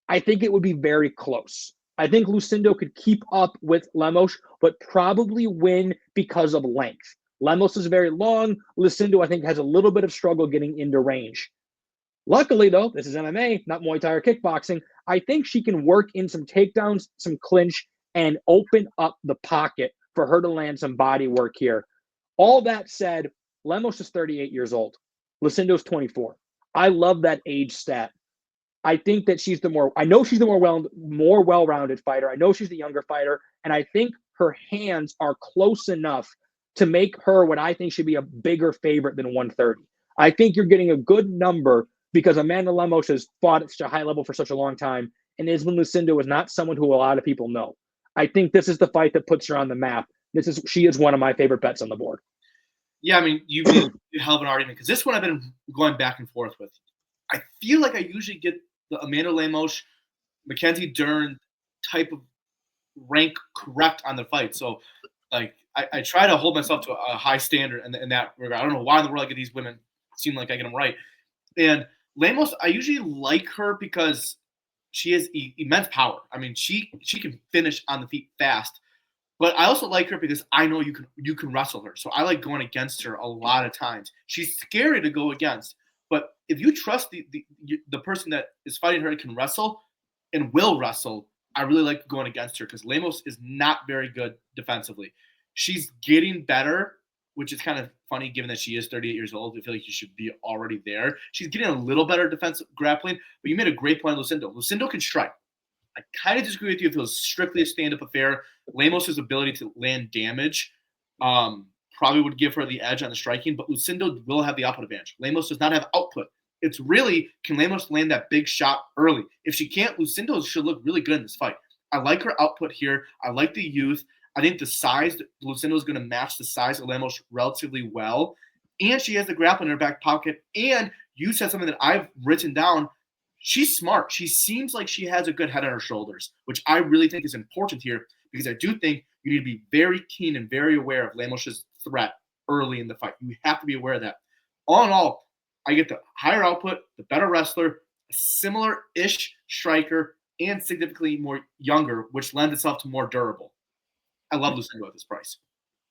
I think it would be very close. I think Lucindo could keep up with Lemos, but probably win because of length. Lemos is very long. Lucindo, I think, has a little bit of struggle getting into range. Luckily, though, this is MMA, not Muay Thai or kickboxing. I think she can work in some takedowns, some clinch, and open up the pocket for her to land some body work here. All that said, Lemos is 38 years old. Lucindo's 24. I love that age stat. I think that she's the more well-rounded fighter. I know she's the younger fighter, and I think her hands are close enough to make her what I think should be a bigger favorite than 130. I think you're getting a good number because Amanda Lemos has fought at such a high level for such a long time, and Isman Lucindo is not someone who a lot of people know. I think this is the fight that puts her on the map. She is one of my favorite bets on the board. Yeah, I mean, you made a hell of an argument because this one I've been going back and forth with. I feel like I usually get the Amanda Lemos, Mackenzie Dern type of rank correct on the fight. So, like, I try to hold myself to a high standard in that regard. I don't know why in the world I get these women seem like I get them right. And Lemos, I usually like her because she has immense power. I mean, she can finish on the feet fast. But I also like her because I know you can wrestle her. So I like going against her a lot of times. She's scary to go against. But if you trust the person that is fighting her can wrestle and will wrestle, I really like going against her because Lemos is not very good defensively. She's getting better, which is kind of funny given that she is 38 years old. I feel like you should be already there. She's getting a little better defensive grappling, but you made a great point on Lucindo. Lucindo can strike. I kind of disagree with you if it was strictly a stand-up affair. Lemos' ability to land damage probably would give her the edge on the striking, but Lucindo will have the output advantage. Lemos does not have output. It's really, can Lemos land that big shot early? If she can't, Lucindo should look really good in this fight. I like her output here. I like the youth. I think the size, Lucindo is going to match the size of Lemos relatively well. And she has the grappling in her back pocket. And you said something that I've written down. She's smart. She seems like she has a good head on her shoulders, which I really think is important here because I do think you need to be very keen and very aware of Lemos' threat early in the fight. You have to be aware of that. All in all, I get the higher output, the better wrestler, a similar-ish striker, and significantly more younger, which lends itself to more durable. I love Lucindo at this price.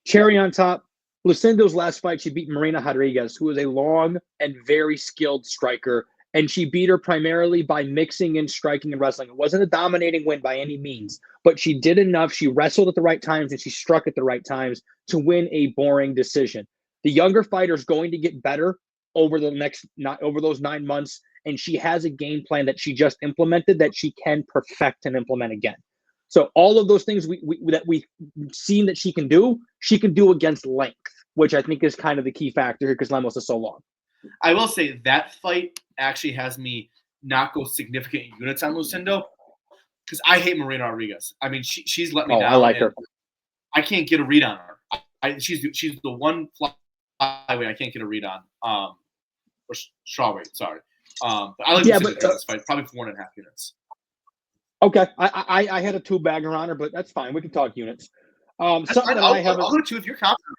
Cherry on top, Lucindo's last fight, she beat Marina Rodriguez, who is a long and very skilled striker, and she beat her primarily by mixing in striking and wrestling. It wasn't a dominating win by any means, but she did enough. She wrestled at the right times, and she struck at the right times to win a boring decision. The younger fighter is going to get better over those 9 months, and she has a game plan that she just implemented that she can perfect and implement again. So all of those things that we've seen that she can do against length, which I think is kind of the key factor here because Lemos is so long. I will say that fight actually has me not go significant units on Lucindo because I hate Marina Rodriguez. I mean, she's let me down. I like her. I can't get a read on her. She's the one flyweight I can't get a read on. Or strawweight, sorry. But I like this fight, probably 4.5 units. Okay, I had a 2-bagger on her, but that's fine. We can talk units. I'll go 2 if you're confident.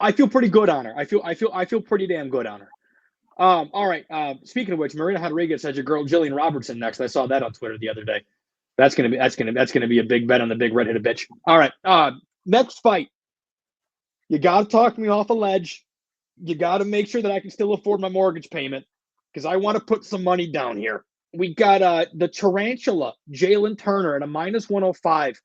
I feel pretty good on her. I feel pretty damn good on her. All right. Speaking of which, Marina Rodriguez has your girl Jillian Robertson next. I saw that on Twitter the other day. That's gonna be a big bet on the big redheaded bitch. All right. Next fight. You gotta talk me off a ledge. You gotta make sure that I can still afford my mortgage payment because I want to put some money down here. We got the tarantula, Jalen Turner at a -105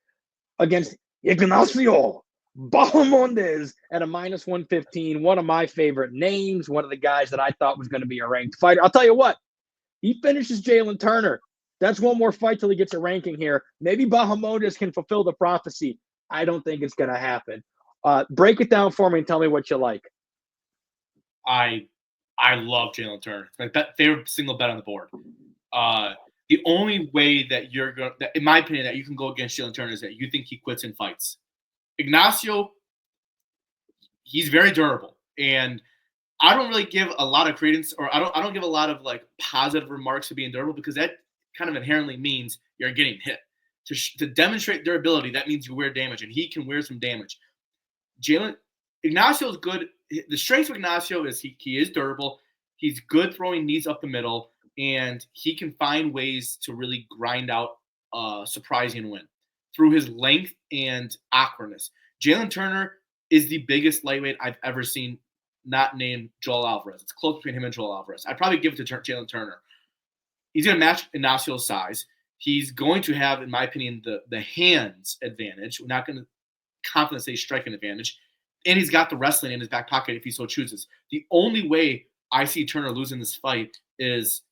against Ignacio Bahamondes at a -115. One of my favorite names, one of the guys that I thought was going to be a ranked fighter. I'll tell you what, he finishes Jalen Turner. That's one more fight till he gets a ranking here. Maybe Bahamondes can fulfill the prophecy. I don't think it's going to happen. Break it down for me and tell me what you like. I love Jalen Turner. It's my favorite single bet on the board. The only way that you're going, in my opinion, that you can go against Jalen Turner is that you think he quits in fights. Ignacio, he's very durable, and I don't really give a lot of credence, or I don't give a lot of like positive remarks to being durable because that kind of inherently means you're getting hit. To demonstrate durability, that means you wear damage, and he can wear some damage. Ignacio is good. The strength of Ignacio is he is durable. He's good throwing knees up the middle, and he can find ways to really grind out a surprising win through his length and awkwardness. Jalen Turner is the biggest lightweight I've ever seen, not named Joel Alvarez. It's close between him and Joel Alvarez. I'd probably give it to Jalen Turner. He's going to match Ignacio's size. He's going to have, in my opinion, the hands advantage. We're not going to confidently say striking advantage. And he's got the wrestling in his back pocket if he so chooses. The only way I see Turner losing this fight is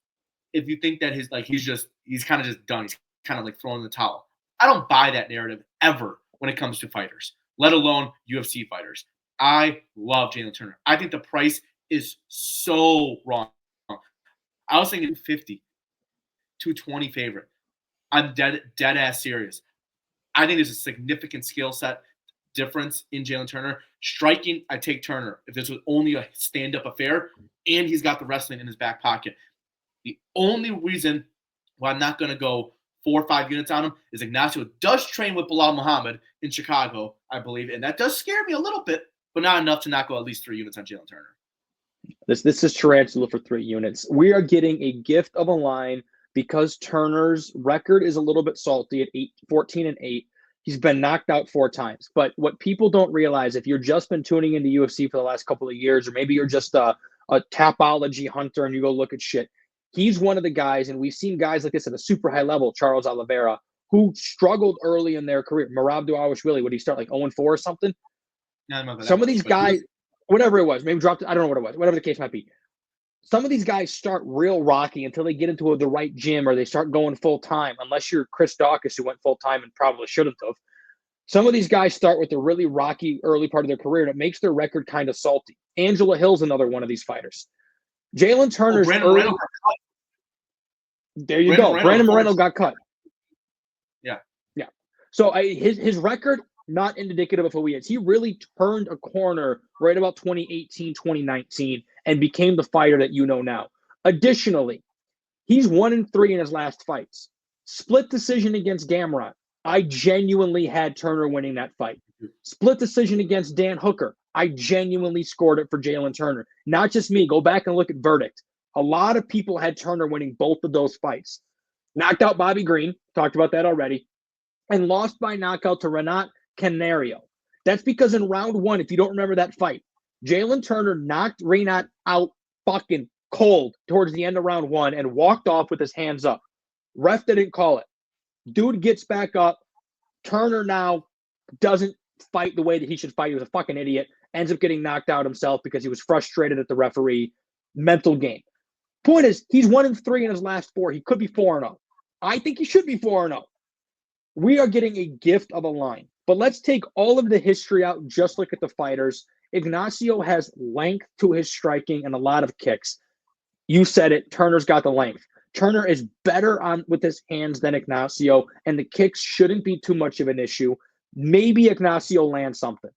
if you think that he's kind of just done. He's kind of like throwing the towel. I don't buy that narrative ever when it comes to fighters, let alone UFC fighters. I love Jalen Turner. I think the price is so wrong. I was thinking 50, 220 favorite. I'm dead ass serious. I think there's a significant skill set difference in Jalen Turner. Striking, I take Turner. If this was only a stand-up affair, and he's got the wrestling in his back pocket. The only reason why I'm not going to go 4 or 5 units on him is Ignacio does train with Bilal Muhammad in Chicago, I believe, and that does scare me a little bit, but not enough to not go at least 3 units on Jalen Turner. This is Tarantula for 3 units. We are getting a gift of a line because Turner's record is a little bit salty at 14-8. He's been knocked out 4 times. But what people don't realize, if you've just been tuning into UFC for the last couple of years, or maybe you're just a tapology hunter and you go look at shit, he's one of the guys, and we've seen guys like this at a super high level, Charles Oliveira, who struggled early in their career. Merab Dvalishvili, would he start like 0-4 or something? Some of these guys, whatever it was, maybe dropped, I don't know what it was, whatever the case might be. Some of these guys start real rocky until they get into the right gym or they start going full time, unless you're Chris Dawkins, who went full time and probably shouldn't have. Some of these guys start with a really rocky early part of their career, and it makes their record kind of salty. Angela Hill's another one of these fighters. Jalen Turner's early. There you go. Brandon Moreno got cut. Yeah. So his record, not indicative of who he is. He really turned a corner right about 2018, 2019, and became the fighter that you know now. Additionally, he's 1-3 in his last fights. Split decision against Gamrot. I genuinely had Turner winning that fight. Split decision against Dan Hooker. I genuinely scored it for Jalen Turner. Not just me. Go back and look at verdict. A lot of people had Turner winning both of those fights. Knocked out Bobby Green. Talked about that already. And lost by knockout to Renat Canario. That's because in round 1, if you don't remember that fight, Jalen Turner knocked Renat out fucking cold towards the end of round 1 and walked off with his hands up. Ref didn't call it. Dude gets back up. Turner now doesn't fight the way that he should fight. He was a fucking idiot. Ends up getting knocked out himself because he was frustrated at the referee. Mental game. Point is, he's 1-3 in his last 4. He could be 4-0. I think he should be 4-0. We are getting a gift of a line. But let's take all of the history out, just look at the fighters. Ignacio has length to his striking and a lot of kicks. You said it. Turner's got the length. Turner is better with his hands than Ignacio, and the kicks shouldn't be too much of an issue. Maybe Ignacio lands something.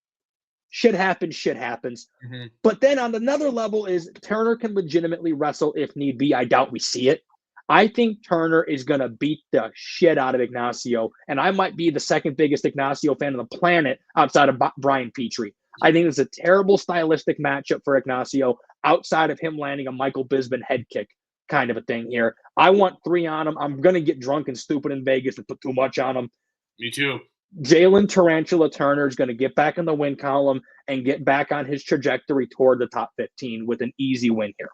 Shit happens. Mm-hmm. But then on another level is Turner can legitimately wrestle if need be. I doubt we see it. I think Turner is going to beat the shit out of Ignacio, and I might be the second biggest Ignacio fan on the planet outside of Brian Petrie. I think it's a terrible stylistic matchup for Ignacio. outside of him landing a Michael Bisping head kick kind of a thing here. I want 3 on him. I'm going to get drunk and stupid in Vegas and put too much on him. Me too. Jalen Tarantula Turner is going to get back in the win column and get back on his trajectory toward the top 15 with an easy win here.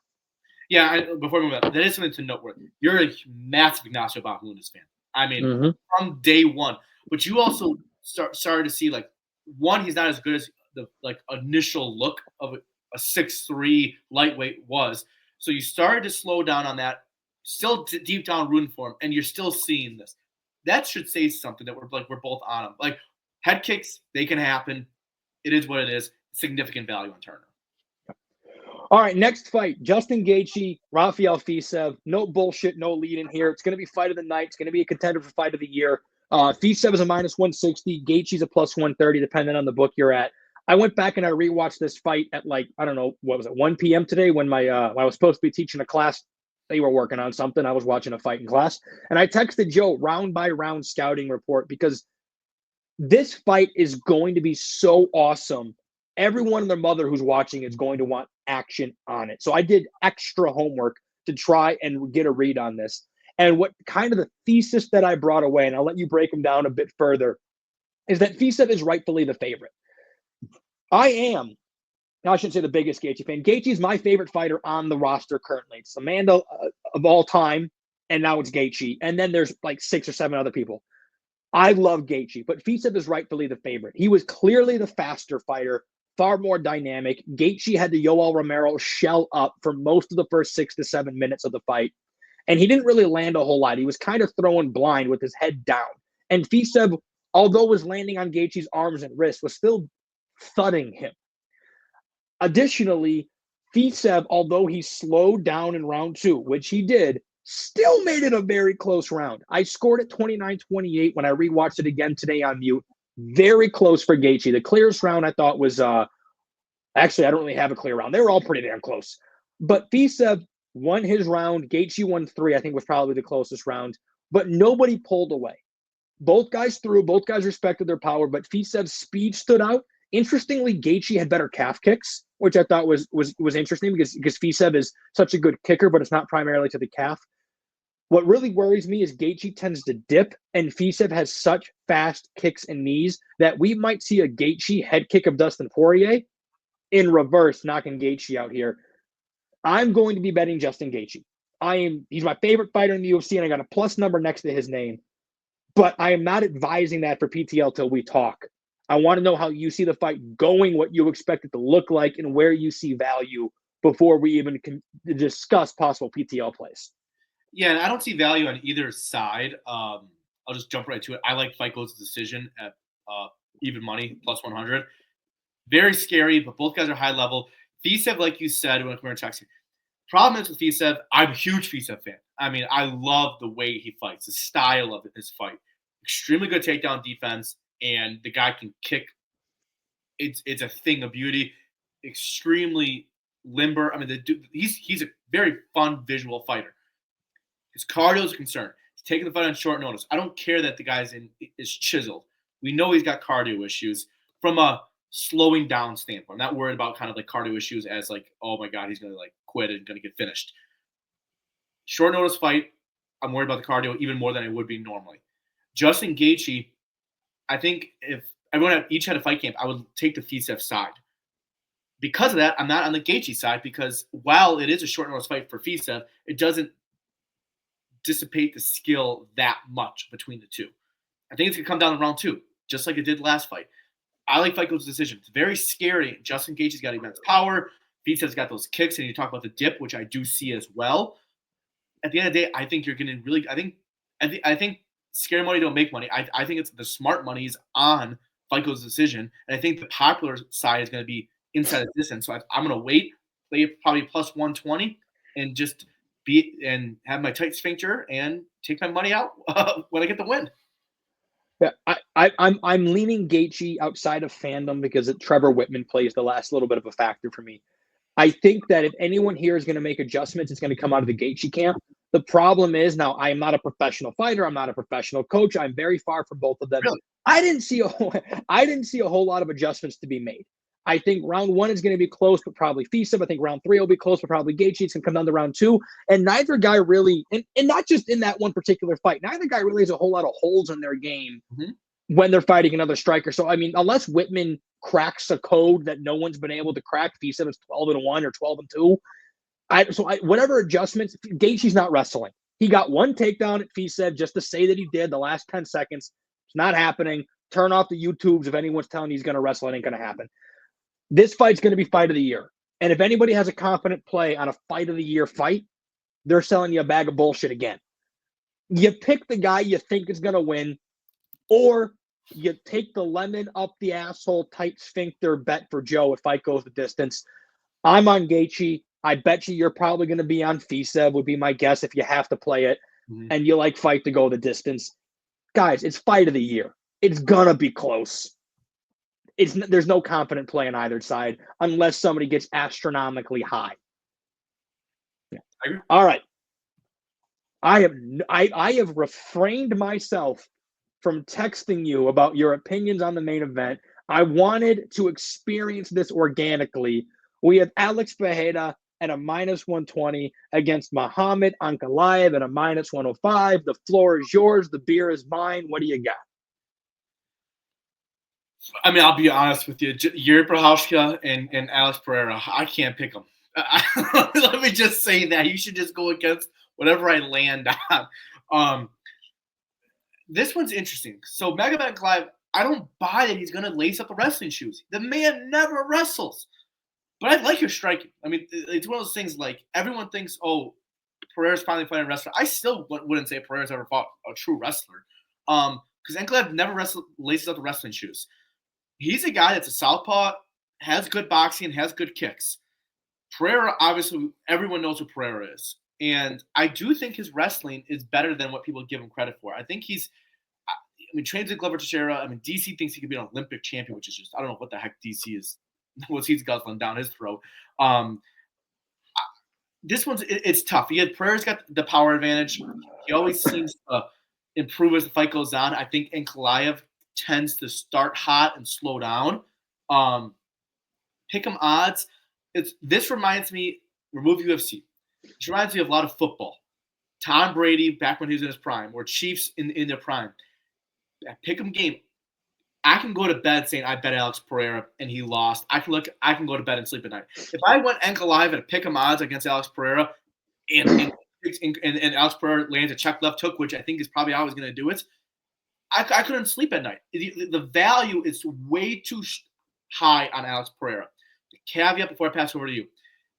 Yeah, before we move on, that is something to note. You're a massive Ignacio Bahalunas fan. I mean, from day one. But you also started to see, like, one, he's not as good as the initial look of a 6'3" lightweight was. So you started to slow down on that. Still deep down rooting for him, and you're still seeing this. That should say something that we're both on him. Like, head kicks, they can happen. It is what it is. Significant value on Turner. All right, next fight, Justin Gaethje, Rafael Fiziev. No bullshit, no lead in here. It's going to be fight of the night. It's going to be a contender for fight of the year. Fiziev is a -160. Gaethje's a +130, depending on the book you're at. I went back and I rewatched this fight at, like, I don't know, what was it, 1 p.m. today when I was supposed to be teaching a class. They were working on something. I was watching a fight in class. And I texted Joe round by round scouting report because this fight is going to be so awesome. Everyone and their mother who's watching is going to want action on it. So I did extra homework to try and get a read on this. And what kind of the thesis that I brought away, and I'll let you break them down a bit further, is that Fiziev is rightfully the favorite. I shouldn't say the biggest Gaethje fan. Gaethje is my favorite fighter on the roster currently. It's Amanda of all time, and now it's Gaethje. And then there's like 6 or 7 other people. I love Gaethje, but Fiziev is rightfully the favorite. He was clearly the faster fighter, far more dynamic. Gaethje had the Yoel Romero shell up for most of the first 6 to 7 minutes of the fight, and he didn't really land a whole lot. He was kind of throwing blind with his head down. And Fiziev, although was landing on Gaethje's arms and wrists, was still thudding him. Additionally, Fiziev, although he slowed down in round 2, which he did, still made it a very close round. I scored it 29-28 when I rewatched it again today on mute. Very close for Gaethje. The clearest round I thought was actually, I don't really have a clear round. They were all pretty damn close. But Fiziev won his round. Gaethje won 3, I think was probably the closest round. But nobody pulled away. Both guys threw. Both guys respected their power. But Fiziev's speed stood out. Interestingly, Gaethje had better calf kicks, which I thought was interesting because Fiziev is such a good kicker, but it's not primarily to the calf. What really worries me is Gaethje tends to dip, and Fiziev has such fast kicks and knees that we might see a Gaethje head kick of Dustin Poirier in reverse, knocking Gaethje out here. I'm going to be betting Justin Gaethje. He's my favorite fighter in the UFC, and I got a plus number next to his name. But I am not advising that for PTL till we talk. I want to know how you see the fight going, what you expect it to look like, and where you see value before we even can discuss possible PTL plays. Yeah, and I don't see value on either side. I'll just jump right to it. I like fight goes to decision at even money, +100. Very scary, but both guys are high level. Fiziev, like you said when we were texting, problem is with Fiziev, I'm a huge Fiziev fan. I mean, I love the way he fights, the style of his fight. Extremely good takedown defense, and the guy can kick. It's a thing of beauty. Extremely limber. I mean, the dude, he's a very fun visual fighter. His cardio is a concern. He's taking the fight on short notice. I don't care that the guy's is chiseled. We know he's got cardio issues from a slowing down standpoint. I'm not worried about kind of like cardio issues as like, oh my God, he's going to like quit and going to get finished. Short notice fight, I'm worried about the cardio even more than I would be normally. Justin Gaethje, I think if everyone each had a fight camp, I would take the Fiziev side. Because of that, I'm not on the Gaethje side because while it is a short notice fight for Fiziev, it doesn't dissipate the skill that much between the two. I think it's going to come down to round 2, just like it did last fight. I like fight goes to decision. It's very scary. Justin Gaethje's got immense power. Fiziev's got those kicks, and you talk about the dip, which I do see as well. At the end of the day, I think you're going to really. I think scary money don't make money. I think it's the smart money is on fight goes to decision, and I think the popular side is going to be inside the distance. So I'm going to wait, play probably +120, and just and have my tight sphincter and take my money out when I get the win. Yeah, I'm leaning Gaethje outside of fandom because Trevor Whitman plays the last little bit of a factor for me. I think that if anyone here is going to make adjustments, it's going to come out of the Gaethje camp. The problem is now I am not a professional fighter. I'm not a professional coach. I'm very far from both of them. Really? I didn't see a whole lot of adjustments to be made. I think round 1 is going to be close, but probably Fisa. I think round 3 will be close, but probably Gaethje. It's going to come down to round 2. And neither guy really, and not just in that one particular fight, neither guy really has a whole lot of holes in their game when they're fighting another striker. So, I mean, unless Whitman cracks a code that no one's been able to crack, Fisa is 12-1 or 12-2. Whatever adjustments, Gaethje's not wrestling. He got one takedown at Fisa just to say that he did the last 10 seconds. It's not happening. Turn off the YouTubes if anyone's telling you he's going to wrestle. It ain't going to happen. This fight's going to be fight of the year. And if anybody has a confident play on a fight of the year fight, they're selling you a bag of bullshit again. You pick the guy you think is going to win, or you take the lemon up the asshole tight sphincter bet for Joe if fight goes the distance. I'm on Gaethje. I bet you're probably going to be on Fisa, would be my guess if you have to play it. And you like fight to go the distance. Guys, it's fight of the year. It's going to be close. There's no confident play on either side unless somebody gets astronomically high. All right. I have refrained myself from texting you about your opinions on the main event. I wanted to experience this organically. We have Alex Pereira at a -120 against Muhammad Ankalaev at a -105. The floor is yours. The beer is mine. What do you got? I mean, I'll be honest with you. Yuri Prochazka and Alex Pereira, I can't pick them. Let me just say that. You should just go against whatever I land on. This one's interesting. So Magomed Ankalaev, I don't buy that he's going to lace up the wrestling shoes. The man never wrestles. But I like your striking. I mean, it's one of those things like everyone thinks, oh, Pereira's finally fighting a wrestler. I still wouldn't say Pereira's ever fought a true wrestler. Because Ankalaev never laces up the wrestling shoes. He's a guy that's a southpaw, has good boxing, has good kicks. Pereira, obviously, everyone knows who Pereira is. And I do think his wrestling is better than what people give him credit for. I think trains at Glover Teixeira. I mean, DC thinks he could be an Olympic champion, which is just, I don't know what the heck DC is. What he's guzzling down his throat. This one's, it's tough. Pereira's got the power advantage. He always seems to improve as the fight goes on. I think Ankalaev tends to start hot and slow down. Pick'em odds. This reminds me, remove UFC. It reminds me of a lot of football. Tom Brady back when he was in his prime, or Chiefs in their prime. Pick'em game. I can go to bed saying I bet Alex Pereira and he lost. I can go to bed and sleep at night. If I went Ankalaev at pick'em odds against Alex Pereira and Alex Pereira lands a check left hook, which I think is probably how he's going to do it, I couldn't sleep at night. The value is way too high on Alex Pereira. The caveat before I pass over to you,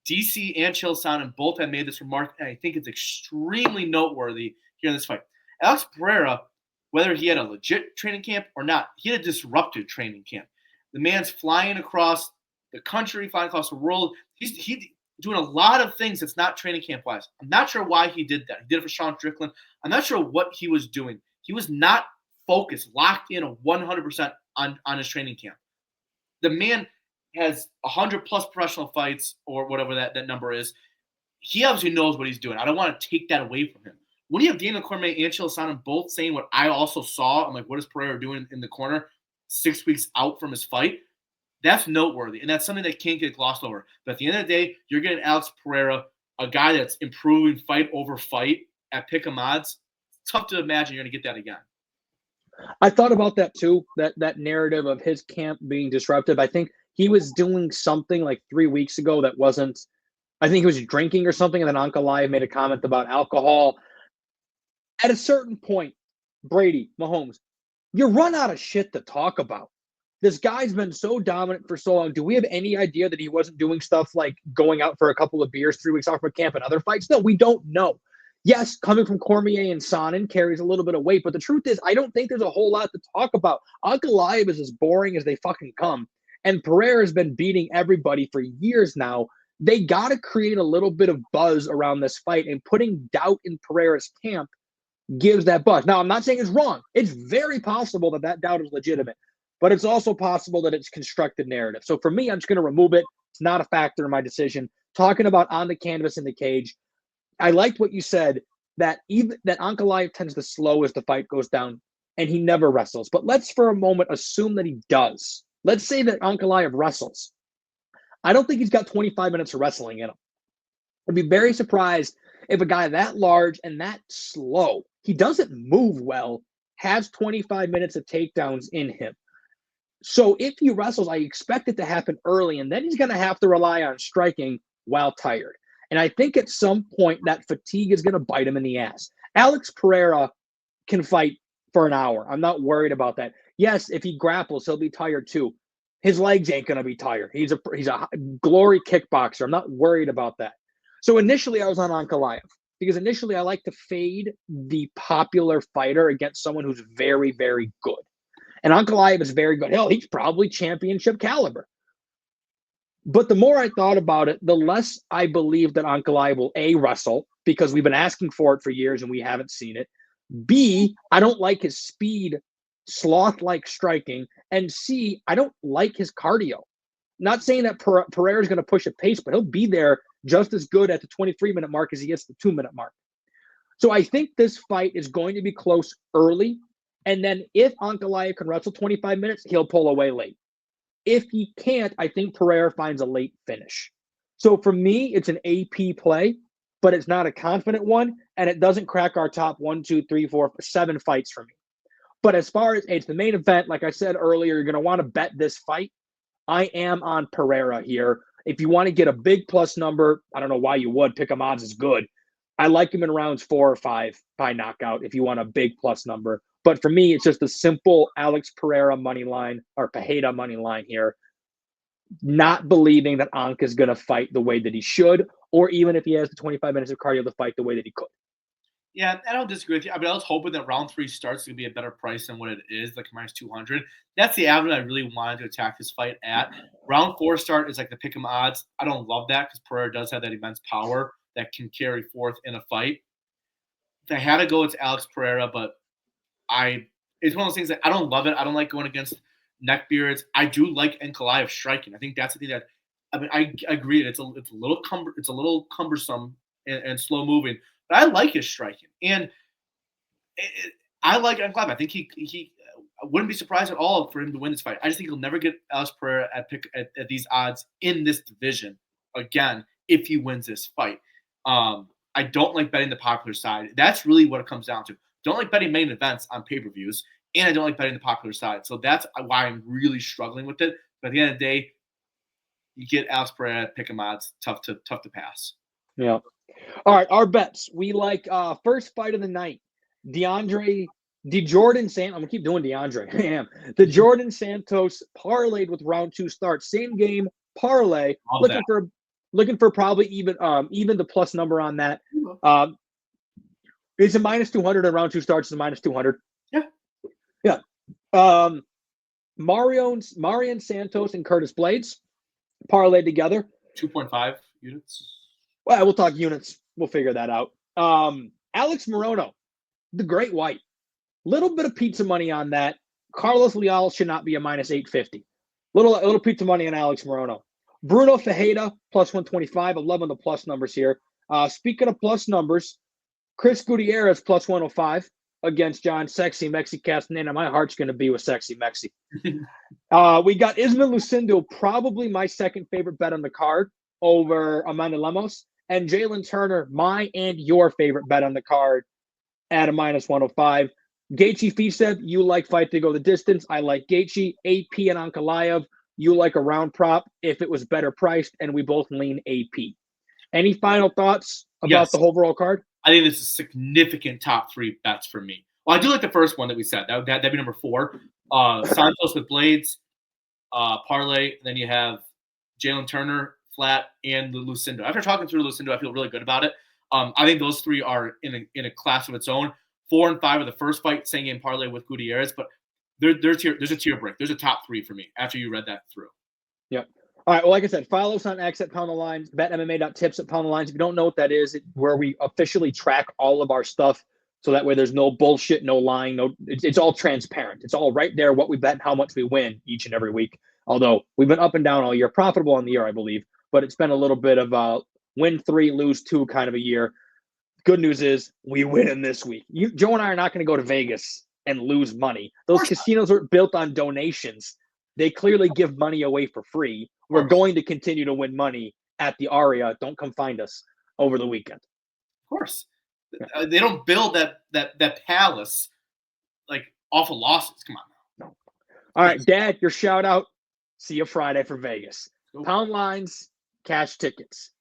DC and Chael Sonnen both have made this remark, and I think it's extremely noteworthy here in this fight. Alex Pereira, whether he had a legit training camp or not, he had a disrupted training camp. The man's flying across the country, flying across the world. He's doing a lot of things that's not training camp-wise. I'm not sure why he did that. He did it for Sean Strickland. I'm not sure what he was doing. He was not focused, locked in 100% on his training camp. The man has 100-plus professional fights or whatever that number is. He obviously knows what he's doing. I don't want to take that away from him. When you have Daniel Cormier and Chael Sonnen both saying what I also saw, I'm like, what is Pereira doing in the corner 6 weeks out from his fight? That's noteworthy, and that's something that can't get glossed over. But at the end of the day, you're getting Alex Pereira, a guy that's improving fight over fight at pick'em odds. It's tough to imagine you're going to get that again. I thought about that too, that narrative of his camp being disruptive. I think he was doing something like 3 weeks ago that wasn't – I think he was drinking or something, and then Ankalaev made a comment about alcohol. At a certain point, Brady, Mahomes, you run out of shit to talk about. This guy's been so dominant for so long. Do we have any idea that he wasn't doing stuff like going out for a couple of beers 3 weeks off from camp and other fights? No, we don't know. Yes, coming from Cormier and Sonnen carries a little bit of weight, but the truth is I don't think there's a whole lot to talk about. Ankalaev is as boring as they fucking come, and Pereira has been beating everybody for years now. They got to create a little bit of buzz around this fight, and putting doubt in Pereira's camp gives that buzz. Now, I'm not saying it's wrong. It's very possible that doubt is legitimate, but it's also possible that it's constructed narrative. So for me, I'm just going to remove it. It's not a factor in my decision. Talking about on the canvas in the cage, I liked what you said, that Ankalaev tends to slow as the fight goes down, and he never wrestles. But let's for a moment assume that he does. Let's say that Ankalaev wrestles. I don't think he's got 25 minutes of wrestling in him. I'd be very surprised if a guy that large and that slow, he doesn't move well, has 25 minutes of takedowns in him. So if he wrestles, I expect it to happen early, and then he's going to have to rely on striking while tired. And I think at some point that fatigue is going to bite him in the ass. Alex Pereira can fight for an hour. I'm not worried about that. Yes, if he grapples, he'll be tired too. His legs ain't going to be tired. He's a glory kickboxer. I'm not worried about that. So initially I was on Ankalaev because initially I like to fade the popular fighter against someone who's very, very good. And Ankalaev is very good. Hell, he's probably championship caliber. But the more I thought about it, the less I believe that Ankalaev will A, wrestle, because we've been asking for it for years and we haven't seen it. B, I don't like his speed, sloth-like striking. And C, I don't like his cardio. Not saying that Pereira is going to push a pace, but he'll be there just as good at the 23-minute mark as he gets the 2-minute mark. So I think this fight is going to be close early. And then if Ankalaev can wrestle 25 minutes, he'll pull away late. If he can't, I think Pereira finds a late finish. So for me, it's an AP play, but it's not a confident one, and it doesn't crack our top 1, 2, 3, 4, 7 fights for me. But as far as it's the main event, like I said earlier, you're going to want to bet this fight. I am on Pereira here. If you want to get a big plus number, I don't know why you would. Pick 'em odds is good. I like him in rounds 4 or 5 by knockout if you want a big plus number. But for me, it's just a simple Alex Pereira money line or Pereira money line here. Not believing that Anka is going to fight the way that he should, or even if he has the 25 minutes of cardio to fight the way that he could. Yeah, I don't disagree with you. I mean, I was hoping that round 3 starts to be a better price than what it is, like minus 200. That's the avenue I really wanted to attack this fight at. Round 4 start is like the pick 'em odds. I don't love that because Pereira does have that immense power that can carry forth in a fight. If I had to go, it's Alex Pereira, but it's one of those things that I don't love it. I don't like going against neckbeards. I do like Ankalaev striking. I think that's the thing that I agree. It's a little cumbersome and slow moving, but I like his striking, and I like Ankalaev. I think he I wouldn't be surprised at all for him to win this fight. I just think he'll never get Alex Pereira at these odds in this division again if he wins this fight. I don't like betting the popular side. That's really what it comes down to. Don't like betting main events on pay-per-views, and I don't like betting the popular side. So that's why I'm really struggling with it. But at the end of the day, you get Alex Pereira, pick 'em odds, tough to pass. Yeah. All right, our bets. We like first fight of the night. DeJordan Santos. I'm gonna keep doing DeAndre. I am. The Jordan Santos parlayed with round 2 start. Same game parlay. Looking for probably even the plus number on that. It's a minus 200 and round 2 starts is a minus 200. Yeah. Marion Santos and Curtis Blades parlayed together. 2.5 units. Well, we'll talk units. We'll figure that out. Alex Morono, the Great White. Little bit of pizza money on that. Carlos Leal should not be a minus 850. Little pizza money on Alex Morono. Bruno Ferreira, plus 125. I'm loving the plus numbers here. Speaking of plus numbers, Chris Gutierrez, plus 105 against John Sexy Mexi Castaneda. My heart's going to be with Sexy Mexi. We got Ismael Lucindo, probably my second favorite bet on the card over Amanda Lemos. And Jalen Turner, my and your favorite bet on the card at a minus 105. Gaethje Fisev, you like fight to go the distance. I like Gaethje. AP and Ankalaev, you like a round prop if it was better priced, and we both lean AP. Any final thoughts about the overall card? I think this is significant top 3 bets for me. Well, I do like the first one that we said. That'd be number 4. Santos with Blades, parlay. And then you have Jalen Turner, flat, and Lucindo. After talking through Lucindo, I feel really good about it. I think those 3 are in a class of its own. 4 and 5 are the first fight, same game parlay with Gutierrez, but there's a tier break. There's a top 3 for me after you read that through. Yep. All right. Well, like I said, follow us on X at Pound the Lines, betmma.tips at Pound the Lines. If you don't know what that is, it's where we officially track all of our stuff. So that way there's no bullshit, no lying, it's all transparent. It's all right there, what we bet and how much we win each and every week. Although we've been up and down all year, profitable on the year, I believe, but it's been a little bit of win 3, lose 2 kind of a year. Good news is we win in this week. Joe and I are not going to go to Vegas and lose money. Those casinos are built on donations. They clearly give money away for free. We're going to continue to win money at the Aria. Don't come find us over the weekend. Of course. They don't build that palace like off of losses. Come on now. No. All right, Dad, your shout out. See you Friday for Vegas. Pound lines, cash tickets.